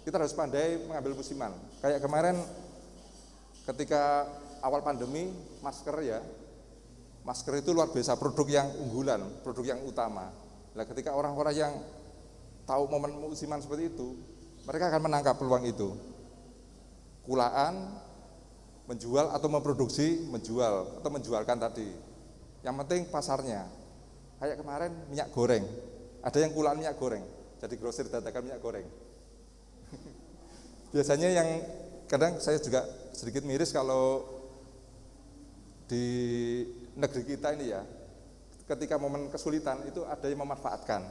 Kita harus pandai mengambil musiman. Kayak kemarin ketika awal pandemi, masker ya, masker itu luar biasa, produk yang unggulan, produk yang utama. Nah, ketika orang-orang yang tahu momen musiman seperti itu, mereka akan menangkap peluang itu. Kulaan, menjual atau memproduksi, menjual atau menjualkan tadi. Yang penting pasarnya. Kayak kemarin minyak goreng, ada yang kulaan minyak goreng, jadi grosir dadakan minyak goreng. Biasanya yang kadang saya juga sedikit miris kalau di negeri kita ini ya, ketika momen kesulitan itu ada yang memanfaatkan.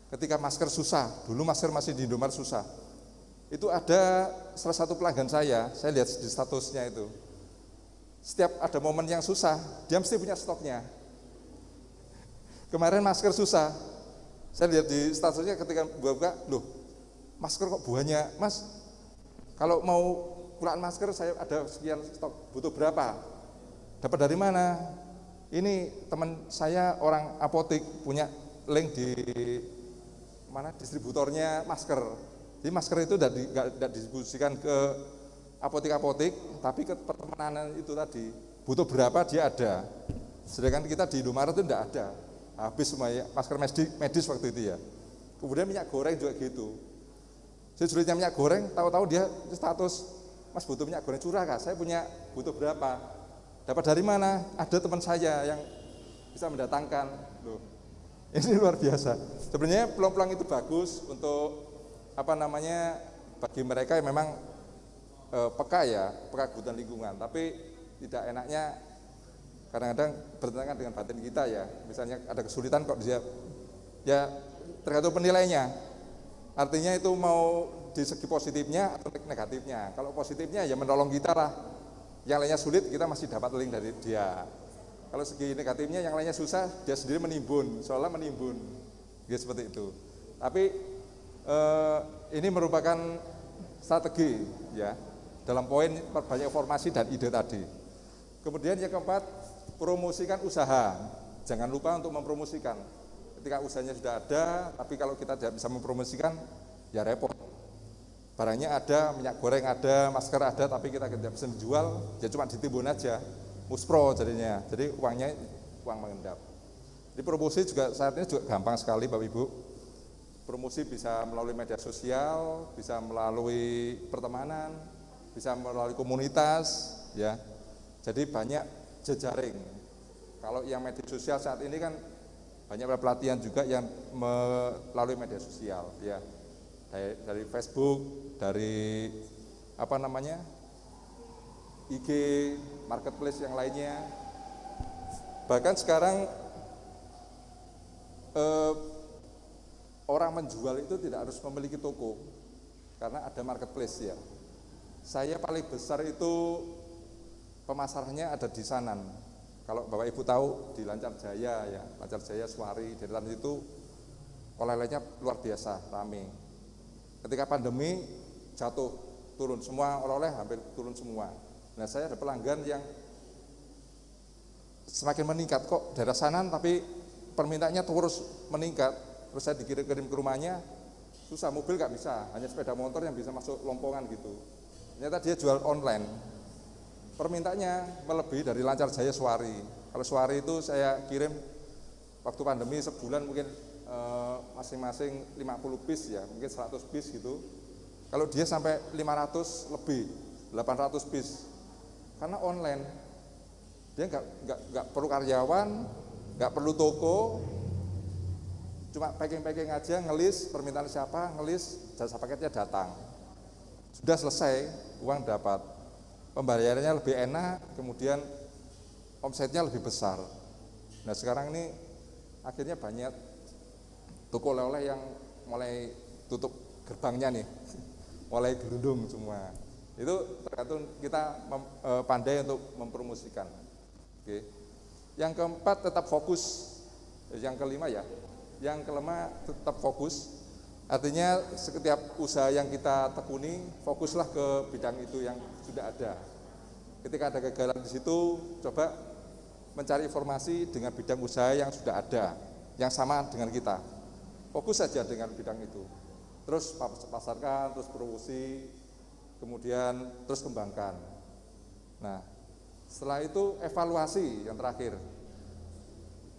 Ketika masker susah, dulu masker masih di Indomaret susah, itu ada salah satu pelanggan saya lihat di statusnya itu, setiap ada momen yang susah, dia mesti punya stoknya. Kemarin masker susah, saya lihat di statusnya ketika buka, loh masker kok buahnya, mas kalau mau kulaan masker saya ada sekian stok, butuh berapa? Dapat dari mana? Ini teman saya orang apotik, punya link di mana distributornya masker. Jadi masker itu tidak didistribusikan ke apotik-apotik, tapi ke pertemanan itu tadi. Butuh berapa dia ada. Sedangkan kita di Indomaret itu tidak ada. Habis semua ya, masker medis waktu itu ya. Kemudian minyak goreng juga gitu. Saya sulitnya minyak goreng, tahu-tahu dia status, mas butuh minyak goreng curah kah? Saya punya, butuh berapa? Dapat dari mana? Ada teman saya yang bisa mendatangkan. Loh, ini luar biasa. Sebenarnya peluang-peluang itu bagus untuk bagi mereka yang memang peka kebutuhan lingkungan. Tapi tidak enaknya kadang-kadang bertentangan dengan batin kita ya. Misalnya ada kesulitan kok dia, ya tergantung penilainya. Artinya itu mau di segi positifnya atau negatifnya. Kalau positifnya ya menolong kita lah. Yang lainnya sulit kita masih dapat link dari dia. Kalau segi negatifnya yang lainnya susah, dia sendiri menimbun, seolah menimbun. Ya, seperti itu. Tapi ini merupakan strategi ya dalam poin perbanyak informasi dan ide tadi. Kemudian yang keempat, promosikan usaha. Jangan lupa untuk mempromosikan. Ketika usahanya sudah ada, tapi kalau kita tidak bisa mempromosikan, ya repot. Barangnya ada, minyak goreng ada, masker ada, tapi kita tidak bisa menjual, ya cuma ditimbun aja, muspro jadinya. Jadi uangnya uang mengendap. Di promosi juga saat ini juga gampang sekali Bapak Ibu. Promosi bisa melalui media sosial, bisa melalui pertemanan, bisa melalui komunitas, ya. Jadi banyak jejaring. Kalau yang media sosial saat ini kan banyak pelatihan juga yang melalui media sosial, ya. Dari Facebook, dari IG, marketplace yang lainnya. Bahkan sekarang orang menjual itu tidak harus memiliki toko, karena ada marketplace ya. Saya paling besar itu pemasarannya ada di Sanan. Kalau Bapak Ibu tahu di Lancar Jaya ya, Lancar Jaya Suwari, deretan itu oleh-olehnya luar biasa, rame. Ketika pandemi jatuh, turun semua oleh-oleh hampir turun semua. Nah saya ada pelanggan yang semakin meningkat kok daerah Sanan, tapi permintaannya terus meningkat. Terus saya dikirim ke rumahnya, susah, mobil nggak bisa, hanya sepeda motor yang bisa masuk lompongan gitu. Ternyata dia jual online. Permintaannya melebihi dari Lancar Jaya Suwari. Kalau Suwari itu saya kirim waktu pandemi sebulan mungkin masing-masing 50 bis ya, mungkin 100 bis gitu. Kalau dia sampai 500 lebih, 800 bis. Karena online. Dia nggak perlu karyawan, nggak perlu toko, cuma packing aja, ngelis permintaan siapa, ngelis jasa paketnya datang. Sudah selesai, uang dapat. Pembayarannya lebih enak, kemudian omsetnya lebih besar. Nah sekarang ini akhirnya banyak toko oleh-oleh yang mulai tutup gerbangnya nih, mulai gerundung semua. Itu tergantung kita pandai untuk mempromosikan. Oke. Yang keempat tetap fokus. Yang kelima ya, yang kelima tetap fokus. Artinya setiap usaha yang kita tekuni, fokuslah ke bidang itu yang sudah ada. Ketika ada kegagalan di situ, coba mencari informasi dengan bidang usaha yang sudah ada, yang sama dengan kita. Fokus saja dengan bidang itu. Terus pasarkan, terus promosi, kemudian terus kembangkan. Nah, setelah itu evaluasi yang terakhir.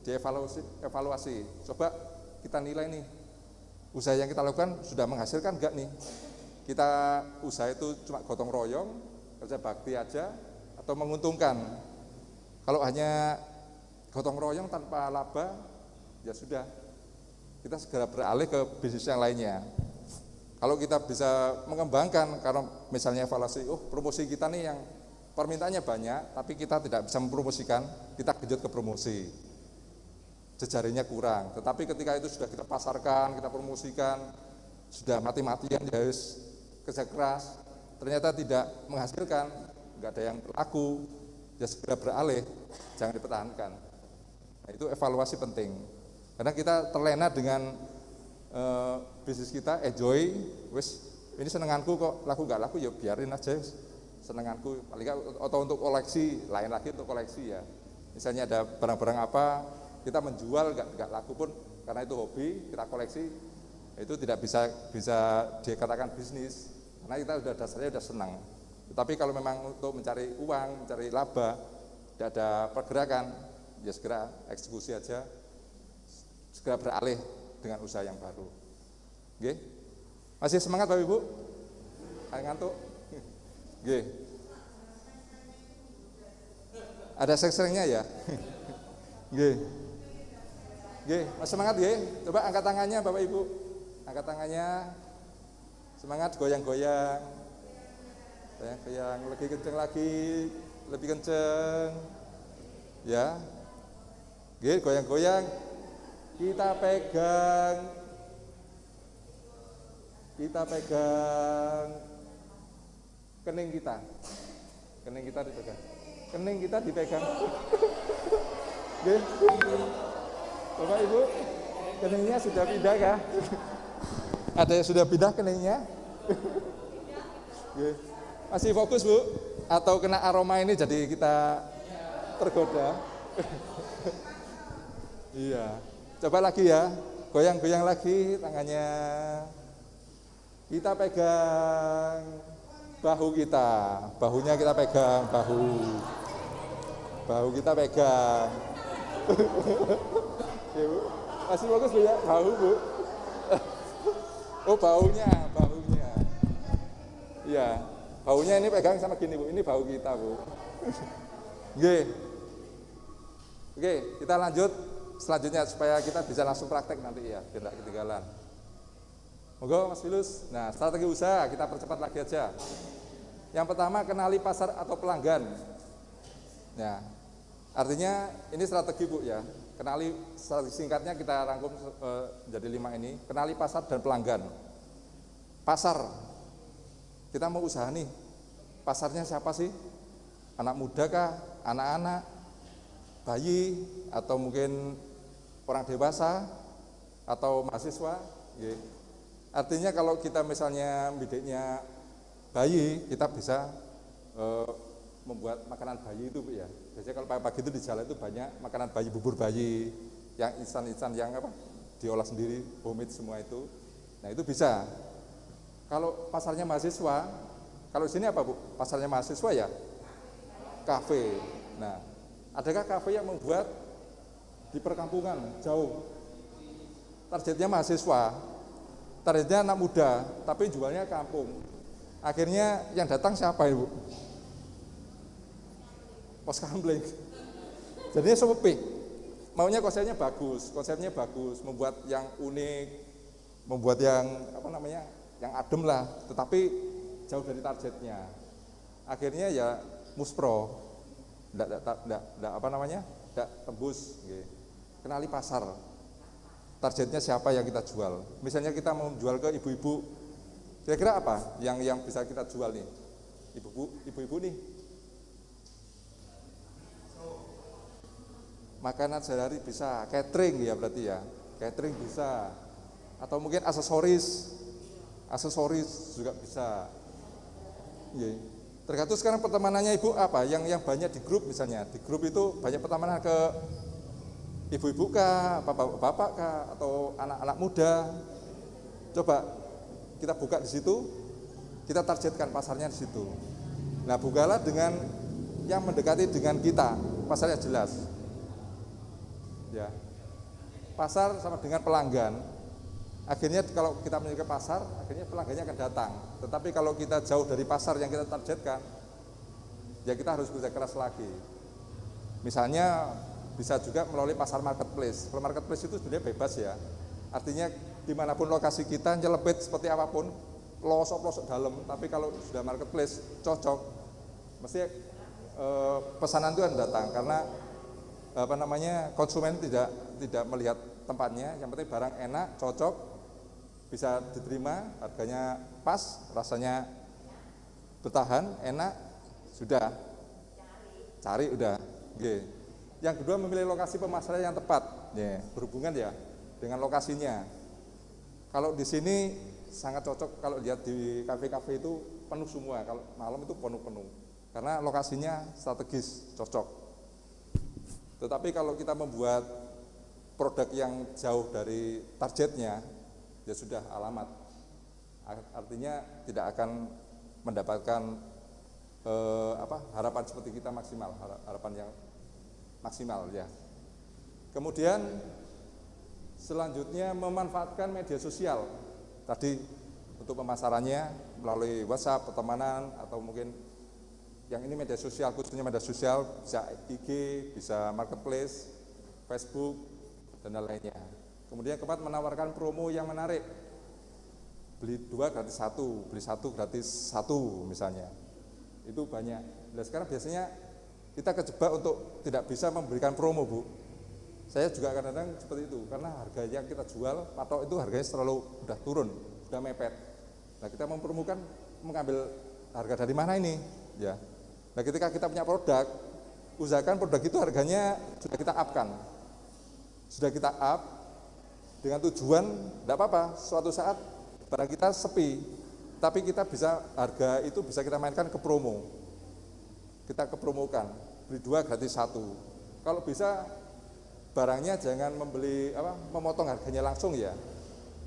Evaluasi. Coba kita nilai nih, usaha yang kita lakukan sudah menghasilkan enggak nih? Kita usaha itu cuma gotong royong, kerja bakti aja, atau menguntungkan? Kalau hanya gotong royong tanpa laba, ya sudah, kita segera beralih ke bisnis yang lainnya. Kalau kita bisa mengembangkan, karena misalnya evaluasi, promosi kita nih yang permintaannya banyak, tapi kita tidak bisa mempromosikan, kita genjot ke promosi. Jejaringnya kurang, tetapi ketika itu sudah kita pasarkan, kita promosikan, sudah mati-matian ya harus kerja keras, ternyata tidak menghasilkan, nggak ada yang laku, ya segera beralih, jangan dipertahankan. Nah, itu evaluasi penting, karena kita terlena dengan bisnis kita, enjoy, wis ini senenganku kok laku nggak laku ya biarin aja, senenganku, paling atau untuk koleksi, lain lagi untuk koleksi ya, misalnya ada barang-barang apa, kita menjual nggak laku pun karena itu hobi, kita koleksi, itu tidak bisa dikatakan bisnis, karena kita udah dasarnya udah senang. Tetapi kalau memang untuk mencari uang, mencari laba, tidak ada pergerakan, ya segera eksekusi aja, segera beralih dengan usaha yang baru. Oke, masih semangat Bapak Ibu? Ngantuk? Oke, ada seng-sengnya ya? Oke. Oke, masih semangat ya? Coba angkat tangannya Bapak Ibu, angkat tangannya, semangat, goyang-goyang, goyang-goyang, lebih kenceng lagi, lebih kenceng, ya. Oke, goyang-goyang, kita pegang, Kita pegang kening kita. Kening kita dipegang. Kening kita dipegang. Oke. Bapak Ibu, keningnya sudah pindah kah? Ada yang sudah pindah keningnya? Oke. Masih fokus, Bu? Atau kena aroma ini jadi kita tergoda? Iya. Coba lagi ya. Goyang-goyang lagi tangannya. Kita pegang bahu kita. Bahunya kita pegang, bahu. Bahu kita pegang. Ya, Bu. Masih fokus, Bu ya? Bahu, Bu. Oh, baunya. Iya. Baunya ini pegang sama gini, Bu. Ini bau kita, Bu. Oke, kita lanjut selanjutnya supaya kita bisa langsung praktek nanti ya, biar tidak ketinggalan. Monggo Mas Filus. Nah, strategi usaha kita percepat lagi aja. Yang pertama, kenali pasar atau pelanggan. Nah, artinya ini strategi, Bu ya. Kenali, strategi singkatnya kita rangkum jadi 5 ini. Kenali pasar dan pelanggan. Pasar, kita mau usaha nih. Pasarnya siapa sih? Anak muda kah? Anak-anak? Bayi? Atau mungkin orang dewasa? Atau mahasiswa? Artinya kalau kita misalnya bidiknya bayi, kita bisa membuat makanan bayi itu, Bu ya. Biasanya kalau pagi-pagi itu di jalan itu banyak makanan bayi, bubur bayi, yang instan-instan yang diolah sendiri, homemade semua itu. Nah, itu bisa. Kalau pasarnya mahasiswa, kalau di sini apa, Bu? Pasarnya mahasiswa ya? Kafe. Nah, adakah kafe yang membuat di perkampungan jauh? Targetnya mahasiswa, targetnya anak muda, tapi jualnya kampung. Akhirnya yang datang siapa, Ibu? Pos kamling. Jadinya sepi. Maunya konsepnya bagus, membuat yang unik, membuat yang yang adem lah, tetapi jauh dari targetnya. Akhirnya ya muspro, enggak tembus. Kenali pasar. Targetnya siapa yang kita jual. Misalnya kita mau jual ke ibu-ibu, kira-kira apa yang bisa kita jual nih? Ibu-ibu nih. Makanan sehari-hari bisa, catering ya berarti ya. Catering bisa. Atau mungkin aksesoris juga bisa. Tergantung sekarang pertemanannya Ibu apa? Yang banyak di grup misalnya. Di grup itu banyak pertemanan ke ibu-ibu kah, bapak-bapak kah, atau anak-anak muda. Coba kita buka di situ, kita targetkan pasarnya di situ. Nah, bukalah dengan yang mendekati dengan kita, pasarnya jelas. Ya. Pasar sama dengan pelanggan. Akhirnya kalau kita menuju ke pasar, akhirnya pelanggannya akan datang. Tetapi kalau kita jauh dari pasar yang kita targetkan, ya kita harus bekerja keras lagi. Misalnya bisa juga melalui pasar marketplace. Kalau marketplace itu sebenarnya bebas ya. Artinya dimanapun lokasi kita, nyelepet seperti apapun, pelosok-pelosok dalam. Tapi kalau sudah marketplace, cocok. Mesti pesanan itu akan datang karena konsumen tidak melihat tempatnya. Yang penting barang enak, cocok, bisa diterima, harganya pas, rasanya bertahan, enak, sudah. Cari udah. Yang kedua, memilih lokasi pemasaran yang tepat. Berhubungan ya dengan lokasinya. Kalau di sini sangat cocok, kalau lihat di kafe-kafe itu penuh semua, kalau malam itu penuh-penuh. Karena lokasinya strategis, cocok. Tetapi kalau kita membuat produk yang jauh dari targetnya, ya sudah alamat. Artinya tidak akan mendapatkan harapan seperti kita maksimal, harapan yang maksimal ya. Kemudian selanjutnya memanfaatkan media sosial. Tadi untuk pemasarannya melalui WhatsApp, pertemanan, atau mungkin yang ini media sosial, khususnya media sosial, bisa IG, bisa marketplace, Facebook, dan lainnya. Kemudian keempat, menawarkan promo yang menarik. Beli 2 gratis 1, beli 1 gratis 1 misalnya. Itu banyak. Nah, sekarang biasanya kita kejebak untuk tidak bisa memberikan promo, Bu. Saya juga kadang-kadang seperti itu, karena harga yang kita jual, patok itu harganya selalu udah turun, udah mepet. Nah, kita mempermukan mengambil harga dari mana ini? Ya. Nah, ketika kita punya produk, usahakan produk itu harganya sudah kita up-kan. Sudah kita up dengan tujuan, tidak apa-apa, suatu saat barang kita sepi, tapi kita bisa, harga itu bisa kita mainkan ke promo. Kita kepromokan, beli 2 gratis 1. Kalau bisa barangnya jangan memotong harganya langsung ya.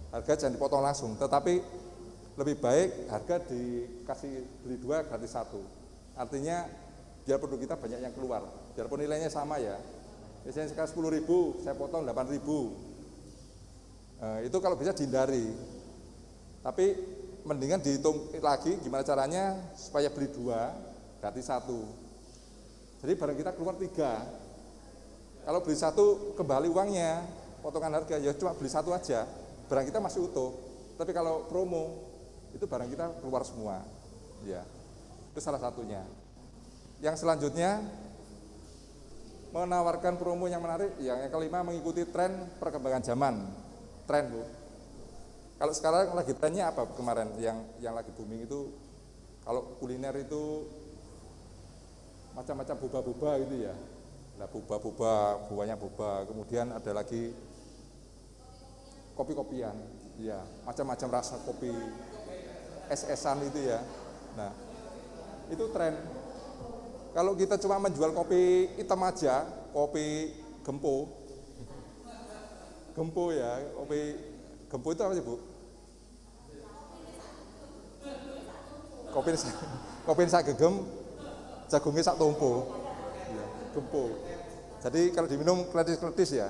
Harga jangan dipotong langsung, tetapi lebih baik harga dikasih beli 2 gratis 1. Artinya biar produk kita banyak yang keluar, biarpun nilainya sama ya. Biasanya sekarang 10.000, saya potong 8.000. Itu kalau bisa dihindari. Tapi mendingan dihitung lagi gimana caranya supaya beli 2 gratis 1. Jadi barang kita keluar 3. Kalau beli 1 kembali uangnya, potongan harga ya cuma beli 1 aja, barang kita masih utuh. Tapi kalau promo itu barang kita keluar semua. Ya. Itu salah satunya. Yang selanjutnya menawarkan promo yang menarik. Yang kelima mengikuti tren perkembangan zaman. Tren, Bu. Kalau sekarang lagi trennya apa kemarin yang lagi booming itu, kalau kuliner itu macam-macam boba-boba gitu ya. Nah, boba-boba, buahnya boba. Kemudian ada lagi kopi-kopian. Ya, macam-macam rasa kopi, es-esan itu ya. Nah, itu tren. Kalau kita cuma menjual kopi hitam aja, kopi gempo ya, kopi gempo itu apa sih, Bu? Kopi sak gegem, jagungnya sak tompo. Ya, gempo. Jadi kalau diminum kletis-kletis ya.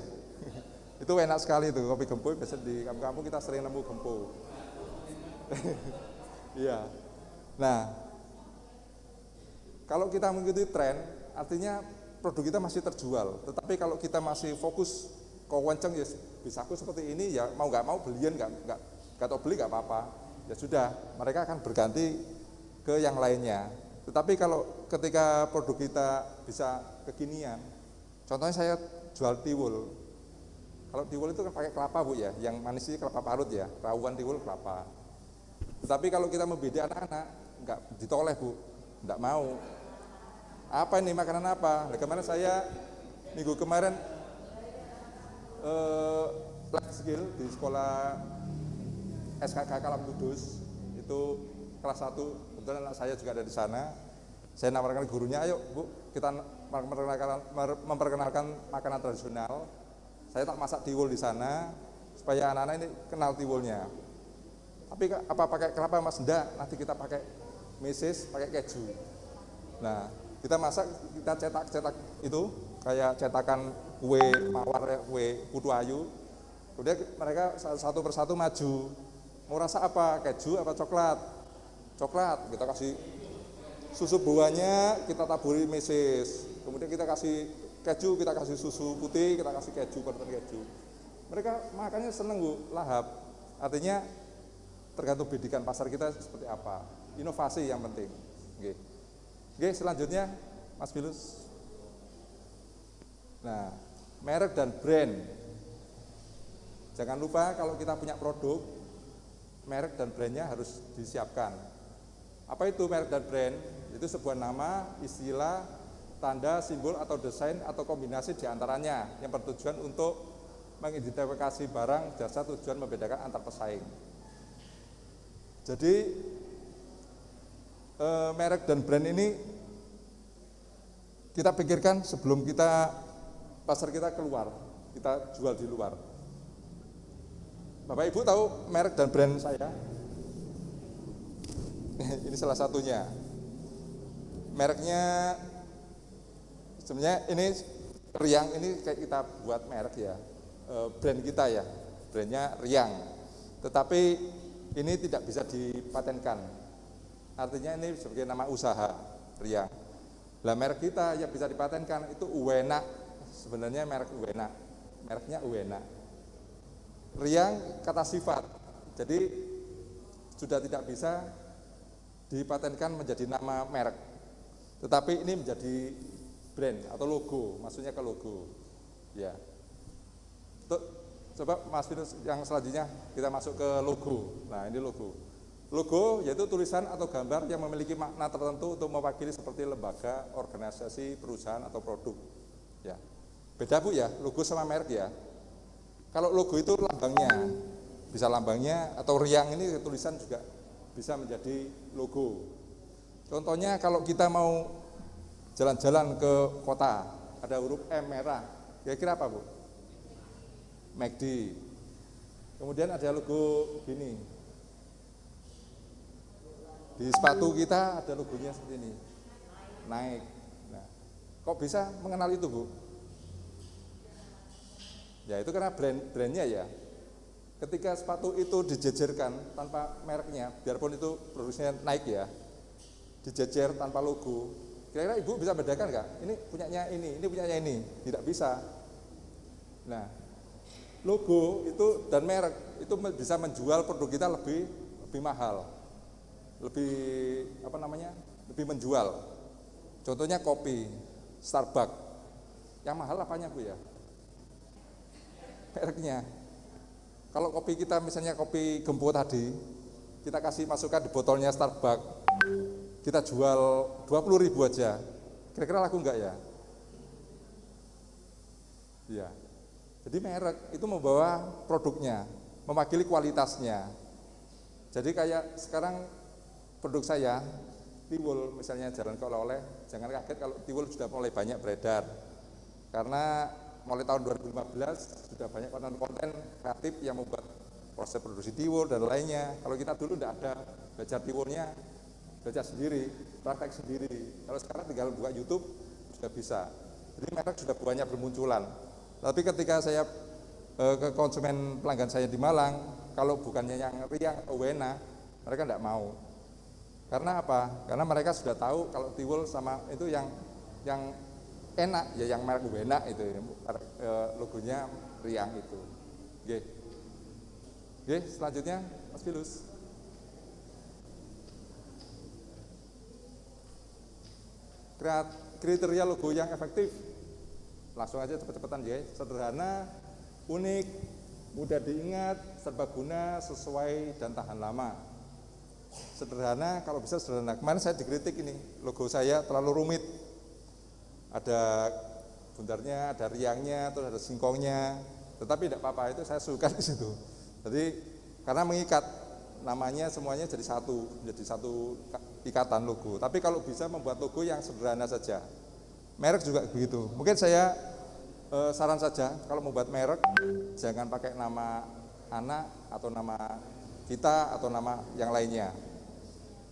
Itu enak sekali itu kopi gempo. Biasa di kampung-kampung kita sering nemu gempo. Iya. Nah, kalau kita mengikuti tren, artinya produk kita masih terjual. Tetapi kalau kita masih fokus kewenceng ya bisa aku seperti ini ya, mau nggak mau belian nggak tahu beli nggak apa-apa. Ya sudah, mereka akan berganti ke yang lainnya. Tetapi kalau ketika produk kita bisa kekinian, contohnya saya jual tiwul. Kalau tiwul itu kan pakai kelapa, Bu ya, yang manis itu kelapa parut ya, rawuan tiwul kelapa. Tetapi kalau kita membeda anak-anak, nggak ditoleh, Bu, nggak mau. Apa ini makanan apa? Nah, kemarin saya minggu kemarin life skill di sekolah SKK Kalam Kudus itu kelas 1, kebetulan anak saya juga ada di sana. Saya nawarkan gurunya, ayo Bu, kita memperkenalkan makanan tradisional. Saya tak masak tiwul di sana supaya anak-anak ini kenal tiwulnya. Tapi apa pakai kelapa Mas? Enggak, nanti kita pakai meses, pakai keju. Nah, kita masak, kita cetak itu kayak cetakan kue mawar, kue putu ayu. Kemudian mereka satu persatu maju. Mau rasa apa? Keju apa coklat? Coklat. Kita kasih susu buahnya, kita taburi meses. Kemudian kita kasih keju, kita kasih susu putih, kita kasih keju, parutan keju. Mereka makannya seneng, Bu, lahap. Artinya tergantung bidikan pasar kita seperti apa. Inovasi yang penting. Oke, selanjutnya Mas Bilus. Nah, merek dan brand. Jangan lupa kalau kita punya produk, merek dan brandnya harus disiapkan. Apa itu merek dan brand? Itu sebuah nama, istilah, tanda, simbol atau desain atau kombinasi diantaranya yang bertujuan untuk mengidentifikasi barang jasa tujuan membedakan antar pesaing. Jadi merek dan brand ini kita pikirkan sebelum kita pasar kita keluar, kita jual di luar. Bapak Ibu tahu merek dan brand saya? Ini salah satunya. Mereknya sebenarnya ini Riang, ini kayak kita buat merek ya, brand kita ya, brandnya Riang. Tetapi ini tidak bisa dipatenkan. Artinya ini sebagai nama usaha Riang. Lah merek kita yang bisa dipatenkan itu Uwena. Sebenarnya merek Uwena. Mereknya Uwena. Riang kata sifat. Jadi sudah tidak bisa dipatenkan menjadi nama merek. Tetapi ini menjadi brand atau logo, maksudnya ke logo. Ya. Coba Mas Firus yang selanjutnya kita masuk ke logo. Nah, ini logo. Logo yaitu tulisan atau gambar yang memiliki makna tertentu untuk mewakili seperti lembaga, organisasi, perusahaan atau produk. Ya. Beda Bu ya, logo sama merek ya. Kalau logo itu lambangnya, bisa lambangnya atau riang ini tulisan juga bisa menjadi logo. Contohnya kalau kita mau jalan-jalan ke kota, ada huruf M merah, kira-kira apa Bu? McD. Kemudian ada logo gini. Di sepatu kita ada logonya seperti ini, Nike. Nah, kok bisa mengenal itu Bu? Ya itu karena brandnya ya. Ketika sepatu itu dijejerkan tanpa mereknya, biarpun itu produksinya Nike ya, dijejer tanpa logo, kira-kira Ibu bisa bedakan nggak? Ini punyanya ini punyanya ini, tidak bisa. Nah, logo itu dan merek itu bisa menjual produk kita lebih mahal, lebih lebih menjual. Contohnya kopi Starbucks, yang mahal apanya Bu ya? Mereknya. Kalau kopi kita misalnya kopi Gempo tadi, kita kasih masukkan di botolnya Starbucks, kita jual 20.000 aja, kira-kira laku enggak ya? Iya. Jadi merek itu membawa produknya, mewakili kualitasnya. Jadi kayak sekarang produk saya, tiwul misalnya jalan ke oleh-oleh, jangan kaget kalau tiwul sudah mulai banyak beredar. Karena mulai tahun 2015 sudah banyak konten-konten kreatif yang membuat proses produksi tiwul dan lainnya. Kalau kita dulu tidak ada, belajar tiwulnya, belajar sendiri, praktek sendiri. Kalau sekarang tinggal buka YouTube sudah bisa. Jadi merek sudah banyak bermunculan. Tapi ketika saya ke konsumen pelanggan saya di Malang, kalau bukannya yang riang atau wena, mereka tidak mau. Karena apa? Karena mereka sudah tahu kalau tiwul sama itu yang enak ya yang merek wena itu logonya riang itu. Oke, selanjutnya Mas Filus. Kriteria logo yang efektif. Langsung aja cepet-cepetan ya. Sederhana, unik, mudah diingat, serbaguna, sesuai dan tahan lama. Sederhana, kalau bisa sederhana. Kemarin saya dikritik ini, logo saya terlalu rumit. Ada bundarnya, ada riangnya, terus ada singkongnya. Tetapi tidak apa-apa, itu saya suka di situ. Jadi karena mengikat namanya semuanya jadi satu ikatan logo. Tapi kalau bisa membuat logo yang sederhana saja. Merek juga begitu. Mungkin saya saran saja kalau membuat merek jangan pakai nama anak atau nama kita atau nama yang lainnya.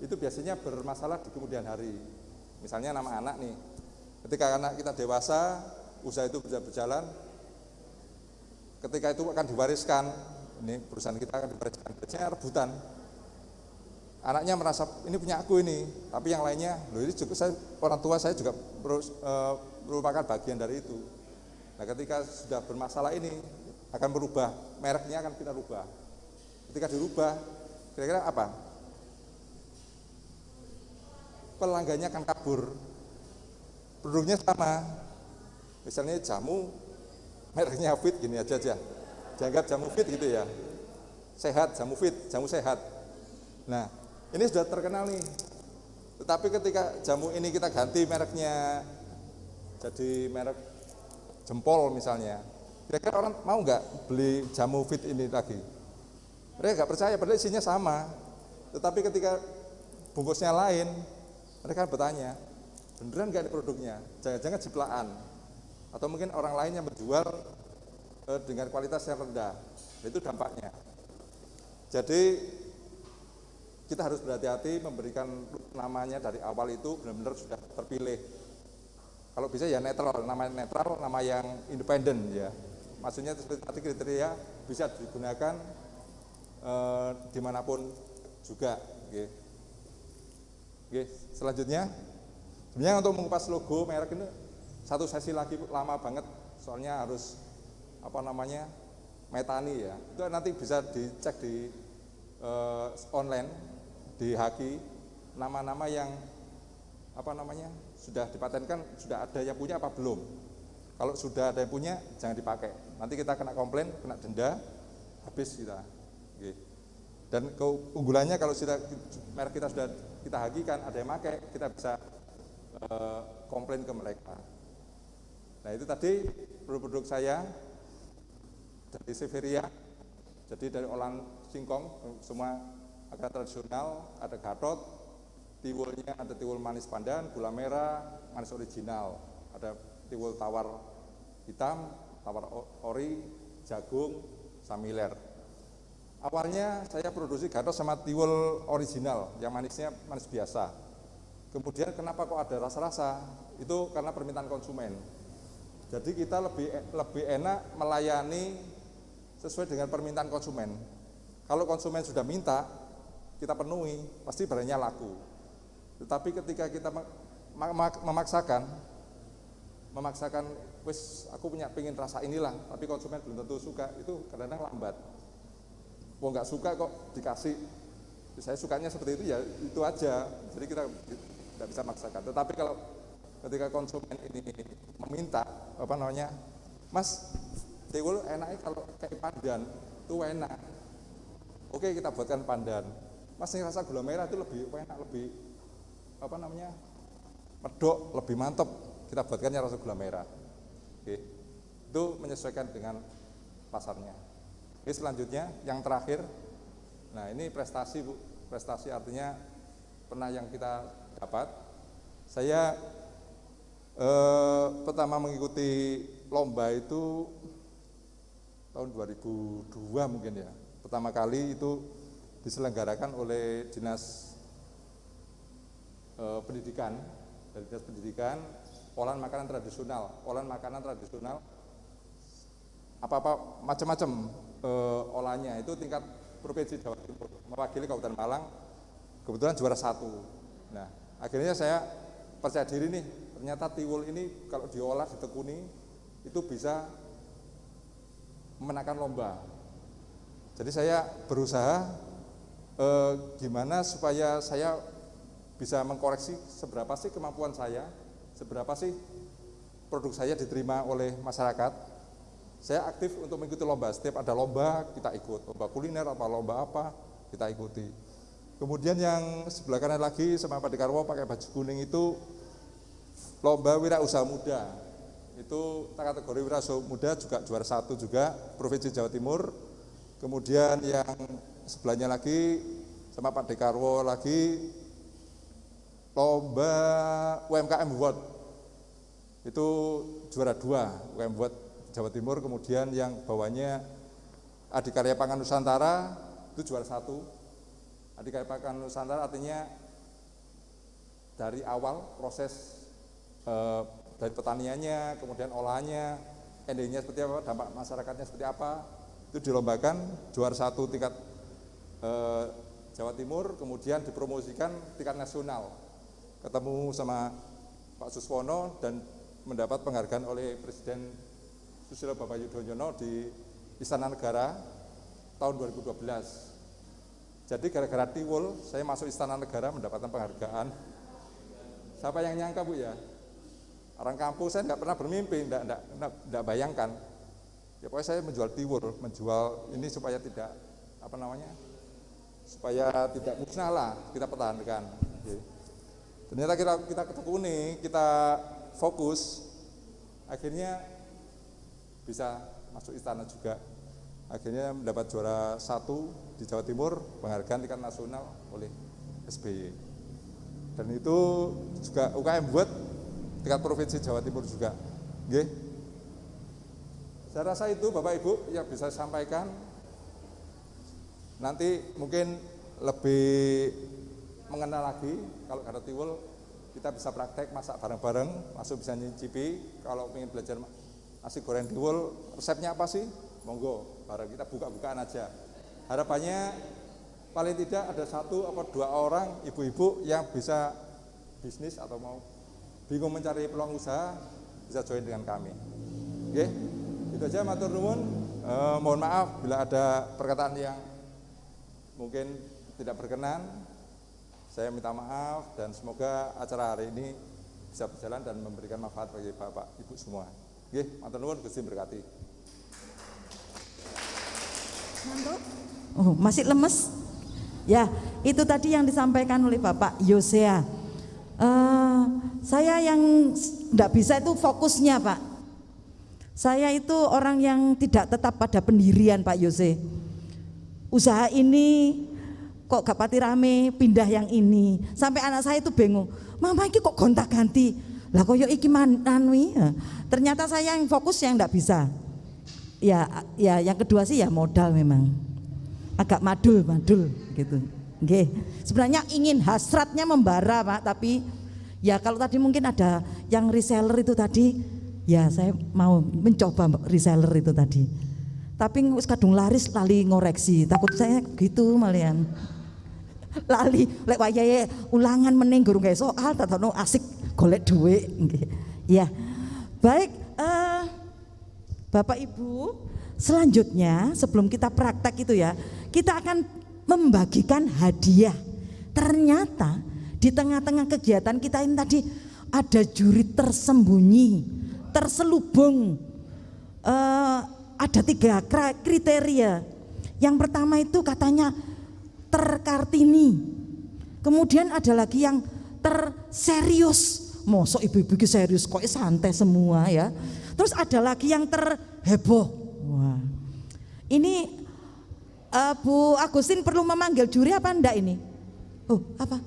Itu biasanya bermasalah di kemudian hari. Misalnya nama anak nih. Ketika anak kita dewasa, usaha itu bisa berjalan, ketika itu akan diwariskan, ini perusahaan kita akan diwariskan, biasanya rebutan. Anaknya merasa ini punya aku ini, tapi yang lainnya, loh ini juga orang tua saya juga merupakan bagian dari itu. Nah ketika sudah bermasalah ini akan berubah, mereknya akan kita rubah. Ketika dirubah, kira-kira apa? Pelanggannya akan kabur. Produknya sama, misalnya jamu, mereknya fit gini aja, dianggap jamu fit gitu ya, sehat, jamu fit, jamu sehat. Nah ini sudah terkenal nih, tetapi ketika jamu ini kita ganti mereknya, jadi merek jempol misalnya, kira-kira orang mau nggak beli jamu fit ini lagi? Mereka nggak percaya, padahal isinya sama, tetapi ketika bungkusnya lain, mereka bertanya, beneran nggak ada produknya? Jangan-jangan jeplaan, atau mungkin orang lain yang menjual dengan kualitas yang rendah. Itu dampaknya. Jadi kita harus berhati-hati memberikan namanya dari awal itu benar-benar sudah terpilih. Kalau bisa ya netral, nama yang independen ya. Maksudnya seperti kriteria bisa digunakan dimanapun juga. Oke, selanjutnya. Sebenarnya untuk mengupas logo merek ini satu sesi lagi lama banget, soalnya harus metani ya. Itu nanti bisa dicek di online di Haki nama-nama yang sudah dipatenkan, sudah ada yang punya apa belum. Kalau sudah ada yang punya jangan dipakai. Nanti kita kena komplain, kena denda, habis kita. Oke. Dan keunggulannya kalau merek kita sudah kita hakikan, ada yang pakai, kita bisa komplain ke mereka. Nah itu tadi produk-produk saya dari Severia, jadi dari olahan singkong, semua makanan tradisional, ada Gatot, tiwulnya ada tiwul manis pandan, gula merah, manis original, ada tiwul tawar hitam, tawar ori, jagung, samiler. Awalnya saya produksi Gatot sama tiwul original, yang manisnya manis biasa. Kemudian kenapa kok ada rasa-rasa? Itu karena permintaan konsumen. Jadi kita lebih enak melayani sesuai dengan permintaan konsumen. Kalau konsumen sudah minta, kita penuhi, pasti barangnya laku. Tetapi ketika kita memaksakan, wis aku pengen rasa inilah, tapi konsumen belum tentu suka, itu kadang-kadang lambat. Mau nggak suka kok dikasih, saya sukanya seperti itu ya itu aja, jadi kita tidak bisa maksakan. Tetapi kalau ketika konsumen ini meminta, Mas, tiwul enaknya kalau kayak pandan, itu enak. Oke, kita buatkan pandan. Mas, ini rasa gula merah itu lebih enak, lebih medok, lebih mantap. Kita buatkannya rasa gula merah. Oke, itu menyesuaikan dengan pasarnya. Oke, selanjutnya yang terakhir, nah ini prestasi Bu, prestasi artinya pernah yang kita dapat. Saya pertama mengikuti lomba itu tahun 2002 mungkin ya, pertama kali itu diselenggarakan oleh Dinas Pendidikan, dari Dinas Pendidikan, olahan makanan tradisional, apa-apa macam-macam olahannya itu tingkat provinsi Jawa Timur, mewakili Kabupaten Malang, kebetulan juara 1. Nah, akhirnya saya percaya diri nih, ternyata tiwul ini kalau diolah, ditekuni, itu bisa memenangkan lomba. Jadi saya berusaha gimana supaya saya bisa mengkoreksi seberapa sih kemampuan saya, seberapa sih produk saya diterima oleh masyarakat. Saya aktif untuk mengikuti lomba, setiap ada lomba kita ikut, lomba kuliner apa lomba apa kita ikuti. Kemudian yang sebelah kanan lagi sama Pak Dekarwo pakai baju kuning itu lomba wirausaha muda. Itu kategori wirausaha muda juga juara 1 juga Provinsi Jawa Timur. Kemudian yang sebelahnya lagi sama Pak Dekarwo lagi lomba UMKM Award. Itu juara 2 UMKM Award Jawa Timur. Kemudian yang bawahnya Adikarya Pangan Nusantara itu juara 1. Adikarya Pangan Nusantara artinya dari awal proses dari pertaniannya, kemudian olahannya, endingnya seperti apa, dampak masyarakatnya seperti apa, itu dilombakan juara 1 tingkat Jawa Timur, kemudian dipromosikan tingkat nasional. Ketemu sama Pak Suswono dan mendapat penghargaan oleh Presiden Susilo Bambang Yudhoyono di Istana Negara tahun 2012. Jadi gara-gara tiwul saya masuk Istana Negara mendapatkan penghargaan. Siapa yang nyangka Bu ya? Orang kampung saya tidak pernah bermimpi, tidak bayangkan. Ya pokoknya saya menjual tiwul, menjual ini supaya tidak supaya tidak musnah lah, kita pertahankan. Ternyata kita tekuni, kita fokus, akhirnya bisa masuk istana juga. Akhirnya mendapat juara 1 di Jawa Timur, penghargaan tingkat nasional oleh SBY. Dan itu juga UKM buat tingkat provinsi Jawa Timur juga. Nggih. Saya rasa itu Bapak Ibu yang bisa saya sampaikan. Nanti mungkin lebih mengenal lagi kalau ada tiwul kita bisa praktek masak bareng-bareng, masuk bisa nyicipi. Kalau ingin belajar nasi goreng tiwul, resepnya apa sih? Monggo, bareng kita buka-bukaan aja. Harapannya paling tidak ada 1 atau 2 orang ibu-ibu yang bisa bisnis atau mau bingung mencari peluang usaha bisa join dengan kami. Oke, itu aja matur nuwun. Mohon maaf bila ada perkataan yang mungkin tidak berkenan. Saya minta maaf dan semoga acara hari ini bisa berjalan dan memberikan manfaat bagi Bapak Ibu semua. Nggih, matur nuwun, Gusti berkati. Oh, masih lemes? Ya, itu tadi yang disampaikan oleh Bapak Yosea. Saya yang tidak bisa itu fokusnya, Pak. Saya itu orang yang tidak tetap pada pendirian, Pak Yose. Usaha ini kok gak pati rame, pindah yang ini. Sampai anak saya itu bingung, mama ini kok gonta-ganti. Lah koyo iki mananwi. Ternyata saya yang fokus yang tidak bisa. Ya yang kedua sih ya modal memang. Agak madul gitu. Nggih. Sebenarnya ingin hasratnya membara, Pak, tapi ya kalau tadi mungkin ada yang reseller itu tadi, ya saya mau mencoba reseller itu tadi. Tapi wis kadung laris lali ngoreksi, takut saya gitu malian. Lali lek wayahe ulangan meneng gurung gawe soal tatono asik golek duit nggih. Ya. Baik, Bapak Ibu, selanjutnya sebelum kita praktek itu ya, kita akan membagikan hadiah. Ternyata di tengah-tengah kegiatan kita ini tadi ada juri tersembunyi, terselubung. Ada 3 kriteria. Yang pertama itu katanya terkartini. Kemudian ada lagi yang terserius. Mosok ibu-ibu serius kok santai semua ya. Terus ada lagi yang terheboh. Wah. Ini Bu Agustin perlu memanggil juri apa enggak ini? Oh, apa?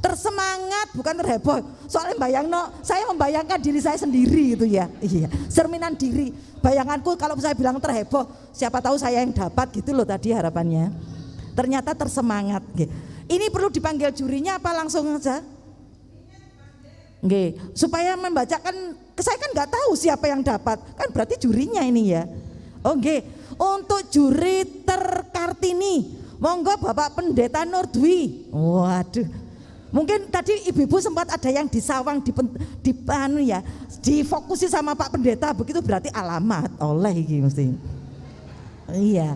Tersemangat bukan terheboh. Soalnya saya membayangkan diri saya sendiri gitu ya. Iya, cerminan diri. Bayanganku kalau saya bilang terheboh, siapa tahu saya yang dapat gitu loh tadi harapannya. Ternyata tersemangat. Ini perlu dipanggil jurinya apa langsung aja? Nggih, supaya membacakan, saya kan nggak tahu siapa yang dapat, kan berarti jurinya ini ya. Oh nggih, untuk juri terkartini, monggo Bapak Pendeta Nurdwi. Waduh, mungkin tadi ibu-ibu sempat ada yang disawang difokusi sama Pak Pendeta, begitu berarti alamat oleh iki mesti. Iya,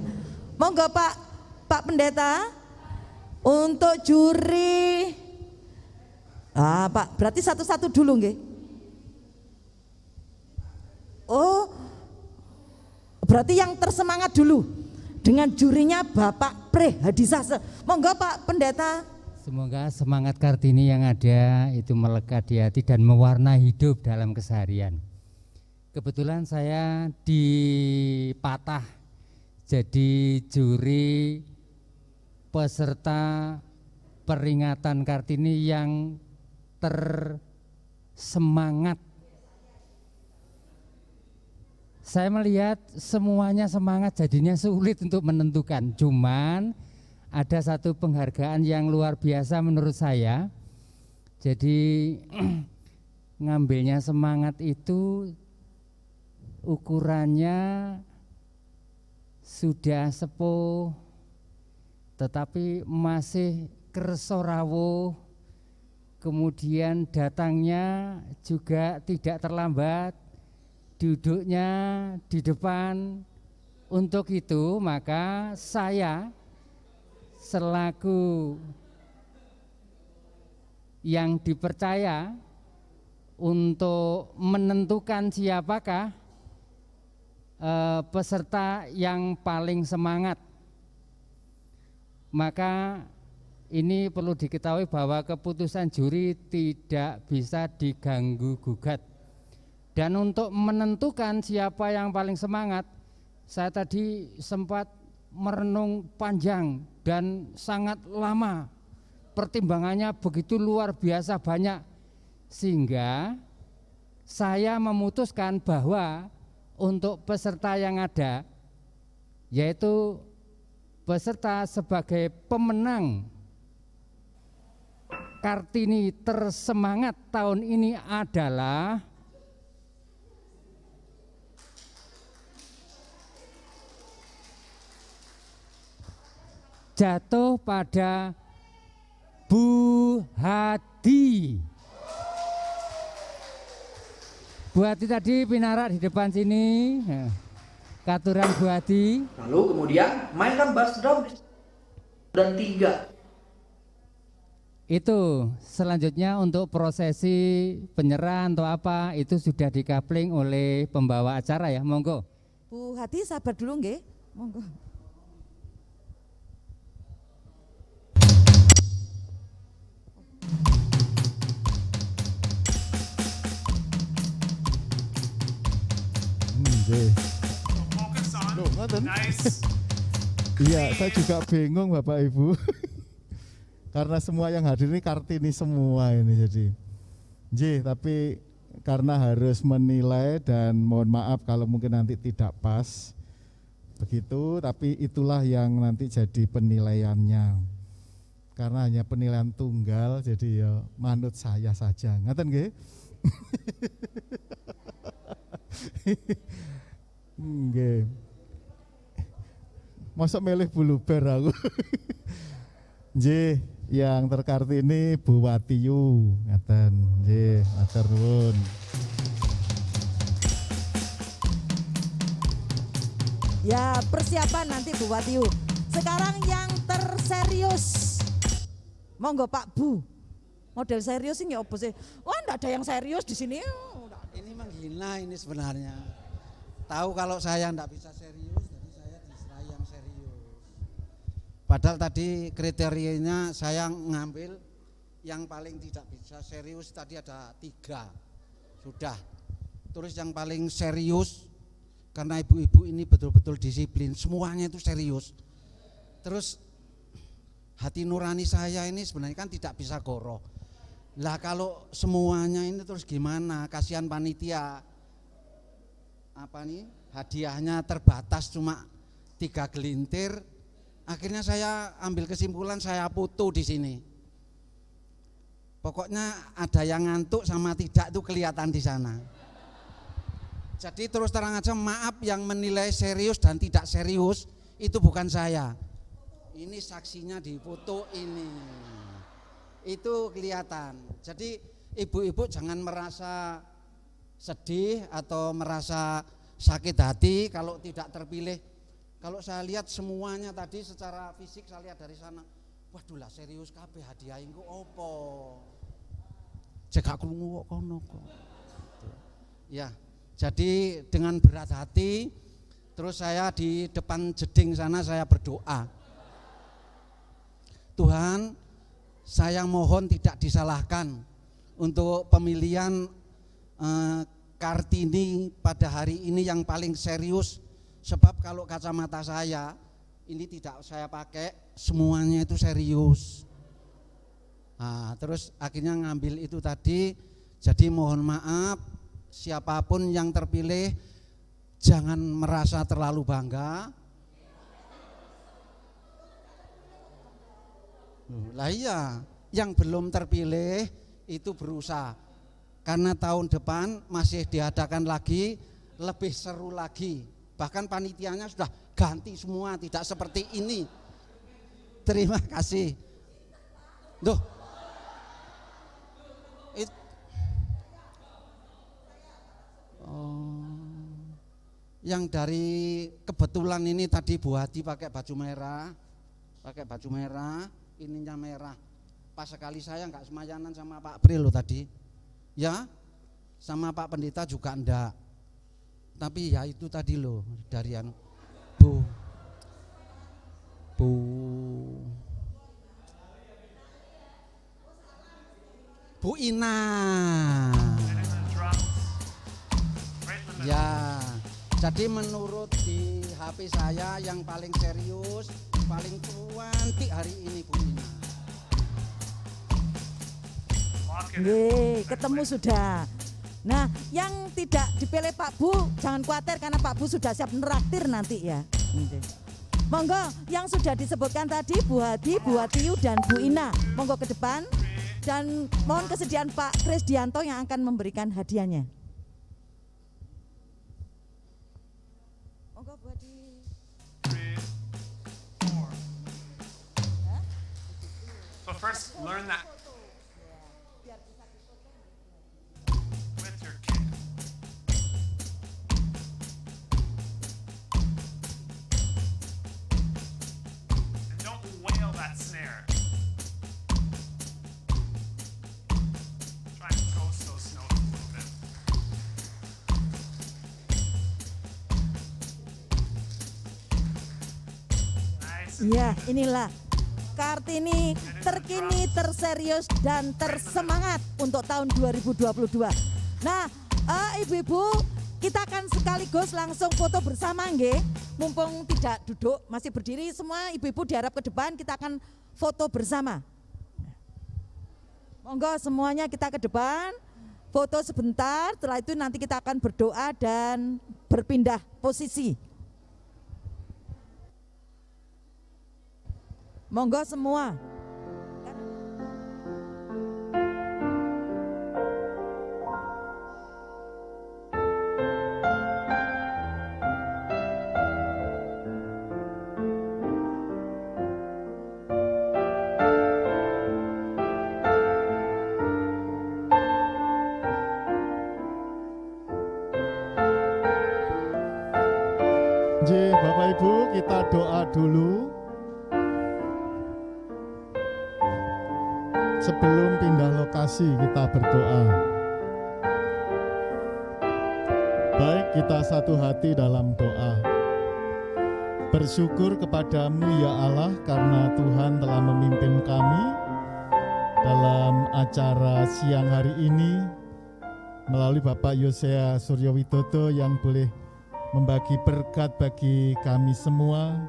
monggo Pak Pendeta untuk juri. Pak, berarti satu-satu dulu nggih. Oh, berarti yang tersemangat dulu dengan jurinya Bapak Pre Hadisase. Monggo Pak Pendeta. Semoga semangat Kartini yang ada itu melekat di hati dan mewarnai hidup dalam keseharian. Kebetulan saya dipatah jadi juri peserta peringatan Kartini yang tersemangat. Saya melihat semuanya semangat, jadinya sulit untuk menentukan. Cuman ada satu penghargaan yang luar biasa menurut saya. Jadi ngambilnya semangat itu ukurannya sudah sepuh, tetapi masih kersa rawuh. Kemudian datangnya juga tidak terlambat, duduknya di depan. Untuk itu maka saya selaku yang dipercaya untuk menentukan siapakah peserta yang paling semangat, maka ini perlu diketahui bahwa keputusan juri tidak bisa diganggu gugat. Dan untuk menentukan siapa yang paling semangat, saya tadi sempat merenung panjang dan sangat lama. Pertimbangannya begitu luar biasa banyak, sehingga saya memutuskan bahwa untuk peserta yang ada, yaitu peserta sebagai pemenang Kartini tersemangat tahun ini adalah jatuh pada Bu Hadi. Bu Hadi tadi pinarak di depan sini, katuran Bu Hadi. Lalu kemudian mainkan bass drum dan 3. Itu selanjutnya untuk prosesi penyerahan atau apa itu sudah dikapling oleh pembawa acara ya, monggo. Bu Hati sabar dulu nggih, monggo. Nggih. Loh, ngoten. Iya, saya juga bingung Bapak Ibu. Karena semua yang hadir ini Kartini semua ini jadi. Nggih, tapi karena harus menilai dan mohon maaf kalau mungkin nanti tidak pas. Begitu, tapi itulah yang nanti jadi penilaiannya. Karena hanya penilaian tunggal, jadi ya manut saya saja. Ngaten nggih? Nggih. Masa milih buluber aku. Nggih, yang terkartini Bu Watiyu, ngaten. Nggih, matur nuwun. Ya, persiapan nanti Bu Watiyu. Sekarang yang terserius. Monggo Pak Bu. Model serius ini apa sih? Wah, enggak ada yang serius di sini. Ini menghina ini sebenarnya. Tahu kalau saya enggak bisa serius, jadi saya diserai yang serius. Padahal tadi kriterianya saya ngambil yang paling tidak bisa serius tadi ada 3. Sudah. Terus yang paling serius karena ibu-ibu ini betul-betul disiplin, semuanya itu serius. Terus hati nurani saya ini sebenarnya kan tidak bisa goroh. Lah kalau semuanya ini terus gimana? Kasihan panitia. Apa nih? Hadiahnya terbatas cuma 3 gelintir. Akhirnya saya ambil kesimpulan saya foto di sini. Pokoknya ada yang ngantuk sama tidak itu kelihatan di sana. Jadi terus terang aja maaf yang menilai serius dan tidak serius itu bukan saya. Ini saksinya di foto ini. Itu kelihatan. Jadi ibu-ibu jangan merasa sedih atau merasa sakit hati kalau tidak terpilih. Kalau saya lihat semuanya tadi secara fisik saya lihat dari sana. Waduh lah serius kabeh hadiah engko opo. Cek aku krungu kok kono kok. Ya, jadi dengan berat hati terus saya di depan jeding sana saya berdoa. Tuhan, saya mohon tidak disalahkan untuk pemilihan Kartini pada hari ini yang paling serius. Sebab kalau kacamata saya ini tidak saya pakai, semuanya itu serius. Nah, terus akhirnya ngambil itu tadi. Jadi mohon maaf siapapun yang terpilih jangan merasa terlalu bangga. Lah iya, yang belum terpilih itu berusaha. Karena tahun depan masih diadakan lagi, lebih seru lagi. Bahkan panitianya sudah ganti semua, tidak seperti ini. Terima kasih. Duh. Yang dari kebetulan ini tadi Bu Hadi pakai baju merah, ininya merah. Pas sekali saya enggak semayanan sama Pak April loh tadi. Ya, sama Pak Pendeta juga enggak. Tapi ya itu tadi loh dari anu Bu Ina. Ya, jadi menurut di HP saya yang paling serius, paling cantik hari ini Bu Ina. Yeay, ketemu sudah. Nah, yang tidak dipilih Pak Bu, jangan khawatir karena Pak Bu sudah siap neraktir nanti ya. Monggo, yang sudah disebutkan tadi Bu Hadi, Bu Watiyu dan Bu Ina, monggo ke depan dan mohon kesediaan Pak Krisdianto yang akan memberikan hadiahnya. Monggo Bu Hadi. 3, 4. So first learn that. Snare. Try and toast those notes a little bit. Nice. Ya, inilah Kartini terkini, terserius dan tersemangat untuk tahun 2022. Nah, ibu-ibu kita akan sekaligus langsung foto bersama nggih. Mumpung tidak duduk, masih berdiri semua, ibu-ibu diharap ke depan, kita akan foto bersama. Monggo semuanya kita ke depan, foto sebentar, setelah itu nanti kita akan berdoa dan berpindah posisi. Monggo semua. Nggih, Bapak Ibu, kita doa dulu. Sebelum pindah lokasi kita berdoa. Baik, kita satu hati dalam doa. Bersyukur kepadamu ya Allah karena Tuhan telah memimpin kami dalam acara siang hari ini melalui Bapak Yosea Suryo Widodo yang boleh membagi berkat bagi kami semua,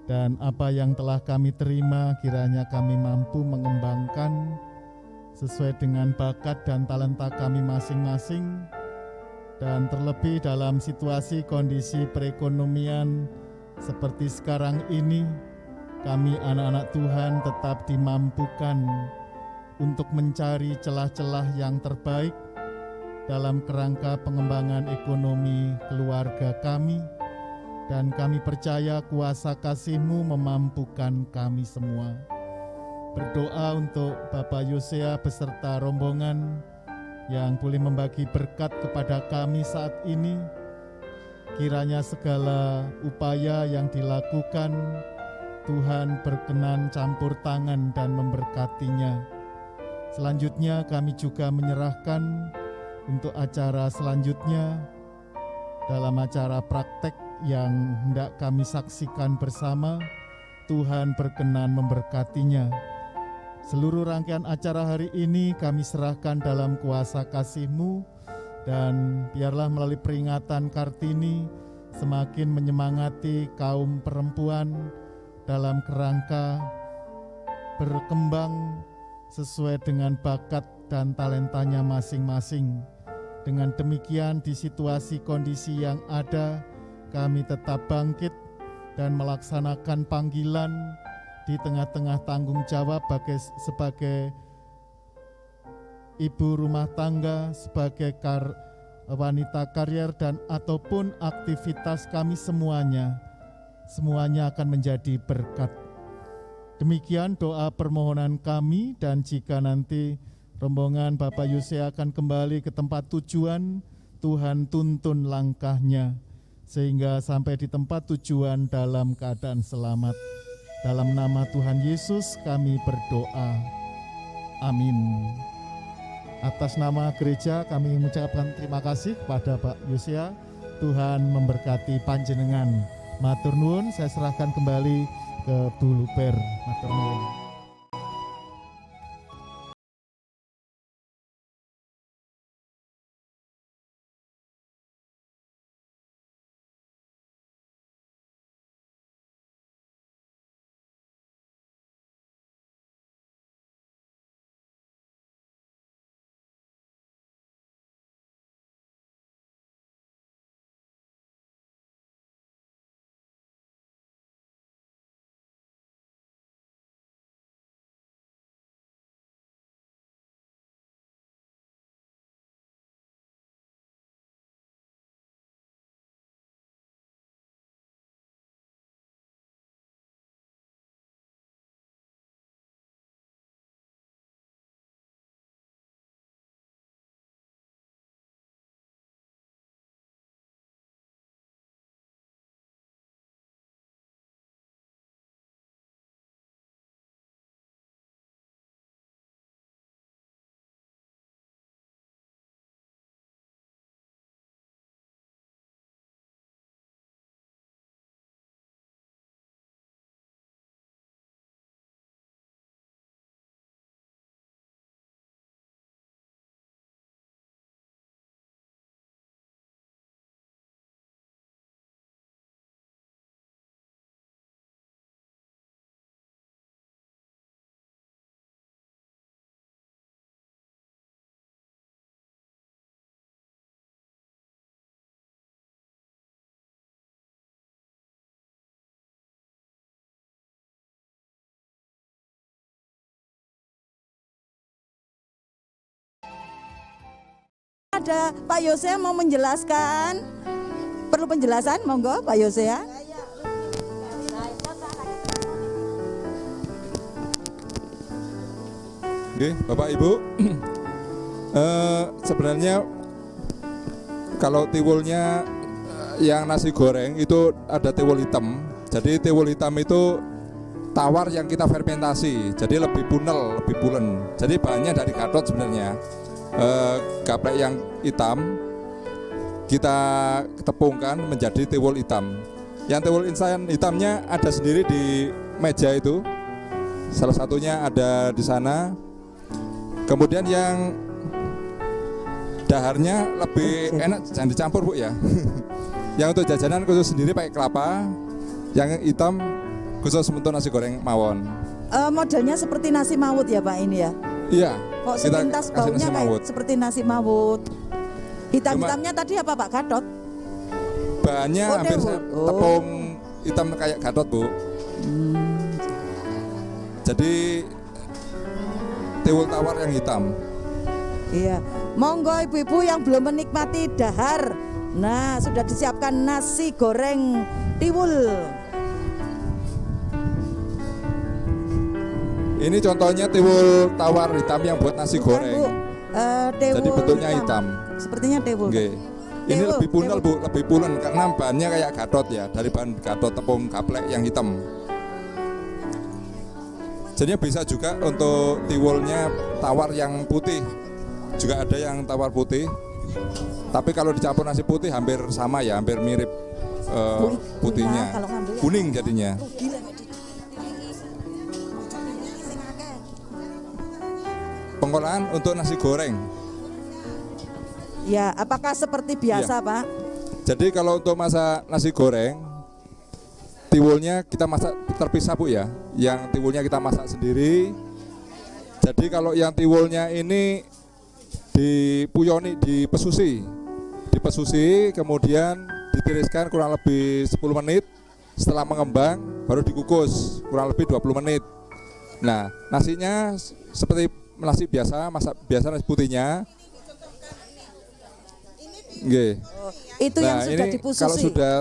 dan apa yang telah kami terima kiranya kami mampu mengembangkan sesuai dengan bakat dan talenta kami masing-masing, dan terlebih dalam situasi kondisi perekonomian seperti sekarang ini, kami anak-anak Tuhan tetap dimampukan untuk mencari celah-celah yang terbaik dalam kerangka pengembangan ekonomi keluarga kami, dan kami percaya kuasa kasih-Mu memampukan kami semua. Berdoa untuk Bapak Yosea beserta rombongan yang boleh membagi berkat kepada kami saat ini. Kiranya segala upaya yang dilakukan, Tuhan berkenan campur tangan dan memberkatinya. Selanjutnya kami juga menyerahkan untuk acara selanjutnya dalam acara praktek yang hendak kami saksikan bersama. Tuhan berkenan memberkatinya. Seluruh rangkaian acara hari ini kami serahkan dalam kuasa kasih-Mu, dan biarlah melalui peringatan Kartini semakin menyemangati kaum perempuan dalam kerangka berkembang sesuai dengan bakat dan talentanya masing-masing. Dengan demikian di situasi kondisi yang ada, kami tetap bangkit dan melaksanakan panggilan di tengah-tengah tanggung jawab sebagai ibu rumah tangga, sebagai wanita karier, dan ataupun aktivitas kami semuanya akan menjadi berkat. Demikian doa permohonan kami, dan jika nanti rombongan Bapak Yosea akan kembali ke tempat tujuan, Tuhan tuntun langkahnya sehingga sampai di tempat tujuan dalam keadaan selamat. Dalam nama Tuhan Yesus kami berdoa. Amin. Atas nama gereja kami mengucapkan terima kasih kepada Pak Yosea. Tuhan memberkati panjenengan. Matur nuwun, saya serahkan kembali ke Bu Luper. Matur nuwun. ada Pak Yosea mau menjelaskan? Perlu penjelasan? Monggo Pak Yosea. Oke, Bapak Ibu, sebenarnya kalau tiwulnya yang nasi goreng itu ada tiwul hitam. Jadi tiwul hitam itu tawar yang kita fermentasi, jadi lebih punel, lebih pulen. Jadi bahannya dari gatot sebenarnya. Gaplek yang hitam kita tepungkan menjadi tiwul hitam. Yang tiwul insan hitamnya ada sendiri di meja itu. Salah satunya ada di sana. Kemudian yang daharnya lebih enak, jangan dicampur Bu ya. Yang untuk jajanan khusus sendiri pakai kelapa, yang hitam khusus untuk nasi goreng mawon. Modelnya seperti nasi mawut ya Pak ini ya? Iya. Kok kita sepintas kasih baunya nasi kayak mawut. seperti nasi mawut. Hitam-hitamnya tadi apa Pak? Gatot? Bahannya Oh, hampir tiwul. tepung hitam kayak gatot Bu. Jadi tiwul tawar yang hitam. Iya, monggo ibu-ibu yang belum menikmati dahar. Nah, sudah disiapkan nasi goreng tiwul. Ini contohnya tiwul tawar hitam yang buat nasi Bukan, goreng. Bu. Tiwul Jadi bentuknya hitam. Sepertinya tiwul. Oke. Ini Tiwul, lebih punel tiwul. Bu, lebih pulen karena bahannya kayak gatot ya, dari bahan gatot tepung gaplek yang hitam. Jadi bisa juga untuk tiwulnya tawar yang putih, juga ada yang tawar putih. Tapi kalau dicampur nasi putih hampir sama ya, hampir mirip putihnya. Kalau ngambil ya. Kuning jadinya. Pengolahan untuk nasi goreng. Ya, apakah seperti biasa Iya. Pak? Jadi kalau untuk masak nasi goreng, tiwulnya kita masak terpisah Bu ya. Yang tiwulnya kita masak sendiri. Jadi kalau yang tiwulnya ini dipuyoni, dipesusi, kemudian ditiriskan kurang lebih 10 menit. Setelah mengembang baru dikukus kurang lebih 20 menit. Nah, nasinya seperti nasi biasa, masak biasa nasi putihnya. Nggih. Itu yang Nah, sudah ini dipususi. kalau sudah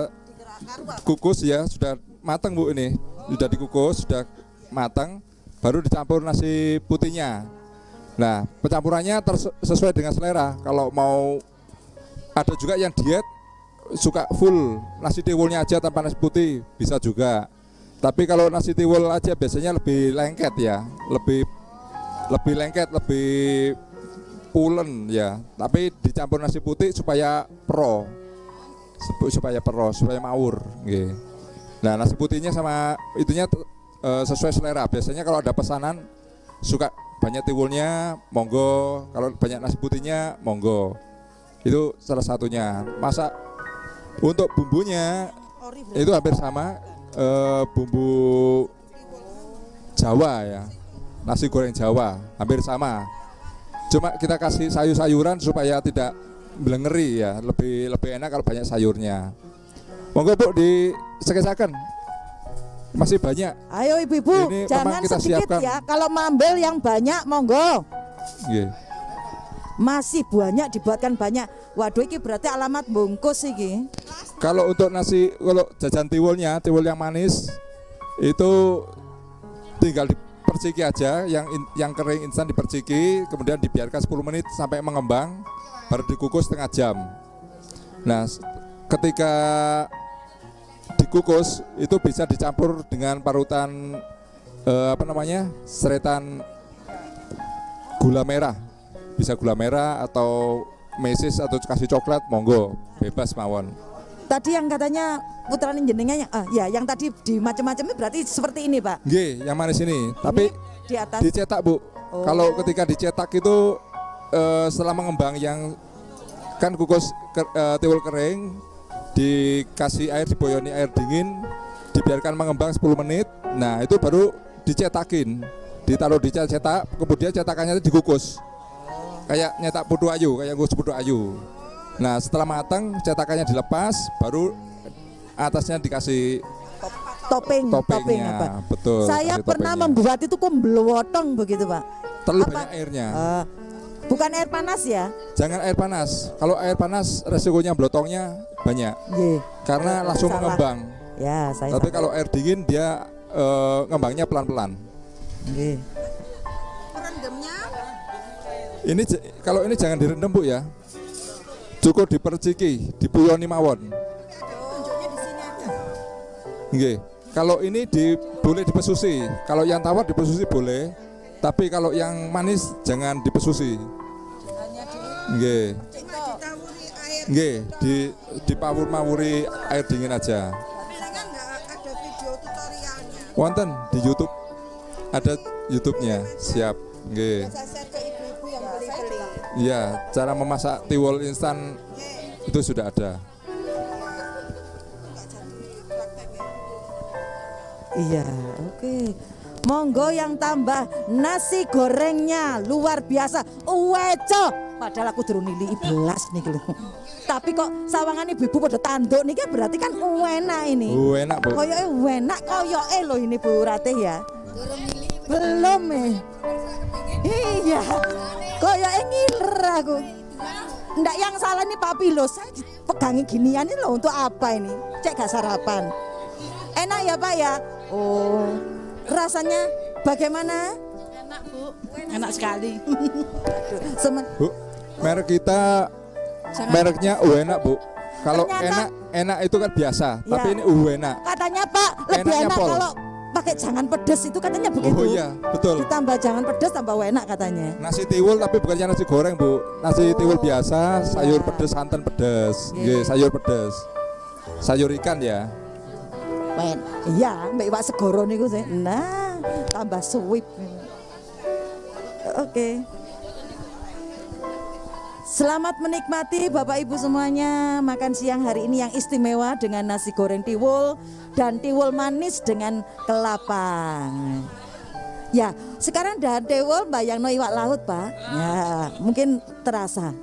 kukus ya, sudah matang Bu ini. Sudah dikukus, sudah matang, baru dicampur nasi putihnya. Nah, pencampurannya sesuai dengan selera. Kalau mau, ada juga yang diet suka full nasi tiwulnya aja tanpa nasi putih, bisa juga. Tapi kalau nasi tiwul aja biasanya lebih lengket ya, lebih lengket, lebih pulen ya. Tapi dicampur nasi putih supaya supaya mawur. Nggih. Nah, nasi putihnya sama itunya sesuai selera. Biasanya kalau ada pesanan suka banyak tiwulnya, monggo. Kalau banyak nasi putihnya, monggo. Itu salah satunya. Masak untuk bumbunya itu hampir sama, bumbu Jawa ya, nasi goreng Jawa hampir sama. Cuma kita kasih sayur-sayuran supaya tidak belengeri ya, lebih enak kalau banyak sayurnya. Monggo Bu disekesaken. Masih banyak. Ayo ibu-ibu, Ini jangan memang kita sedikit siapkan. ya. Kalau mambil yang banyak, monggo. Nggih. Masih banyak, dibuatkan banyak. Waduh, ini berarti alamat bungkus iki. Kalau untuk nasi, kalau jajan tiwulnya, tiwul yang manis itu tinggal diperciki aja, yang kering instan diperciki, kemudian dibiarkan 10 menit sampai mengembang, baru dikukus setengah jam. Nah, ketika dikukus itu bisa dicampur dengan parutan seretan gula merah. Bisa gula merah atau mesis atau kasih coklat, monggo, bebas mawon. Tadi yang katanya putrane jenengan yang tadi di macam-macamnya berarti seperti ini, Pak. Nggih, yang manis ini. Tapi Di atas. dicetak Bu. Oh. Kalau ketika dicetak itu setelah mengembang yang kan kukus tiwul kering, dikasih air, diboyoni air dingin, dibiarkan mengembang 10 menit. Nah, itu baru dicetakin, ditaruh di cetak, kemudian cetakannya itu dikukus. Kayak nyetak putu ayu, kayak ngukus putu ayu. Nah, setelah matang cetakannya dilepas, baru atasnya dikasih Topping toppingnya. apa? Betul. Saya kasih pernah toppingnya. membuat itu kumblewotong begitu, Pak. Terlalu Apa? banyak airnya. Bukan air panas ya? Jangan air panas. Kalau air panas resikonya blotongnya banyak. Nggih. Karena langsung Salah. mengembang. Ya, saya Tapi salah. kalau air dingin dia ngembangnya pelan-pelan. Nggih. Ini kalau ini jangan direndam Bu ya. Cukup diperciki, dipuyoni mawon. Nggih. Kalau ini boleh dipesusi. Kalau yang tawar dipesusi boleh. Tapi kalau yang manis jangan dipesusi. Nggih. Nggih, dipawur-mawuri air dingin aja. Wonten di YouTube. Ada YouTube-nya. Siap. Nggih. Iya, cara memasak tiwul instan itu sudah ada. Iya, oke. Monggo yang tambah nasi gorengnya luar biasa. Uweco. Padahal aku durung nili 11 nih lho. Tapi kok sawangan ibu-ibu pada tanduk nih berarti kan enak ini. Enak Bu. Koyoke enak koyoke lho ini Bu Ratih ya. Belum Iya. Koyoke ngiler aku. Ndak yang salah nih Papi loh. Saya pegangi ginian ini loh untuk apa ini? Cek gak sarapan. Enak ya Pak ya? Oh, rasanya bagaimana? Enak Bu, enak sekali. Bu, merek kita mereknya enak Bu. Kalau Ternyata- enak itu kan biasa, Ya. tapi ini enak. Katanya Pak lebih Enaknya enak pol. kalau pakai jangan pedes itu katanya begitu. Oh iya, betul. Ditambah jangan pedes tambah enak katanya. Nasi tiwul tapi bukannya nasi goreng Bu. Nasi tiwul biasa, sayur pedes, santan pedes. Nggih, sayur pedes. Sayur ikan ya. Iya, mbak iwak segoro niku sih. Nah, tambah suwip. Oke. Selamat menikmati Bapak Ibu semuanya makan siang hari ini yang istimewa dengan nasi goreng tiwul dan tiwul manis dengan kelapa. Ya, sekarang dahan tiwul bayangno iwak laut, Pak. Ya, mungkin terasa.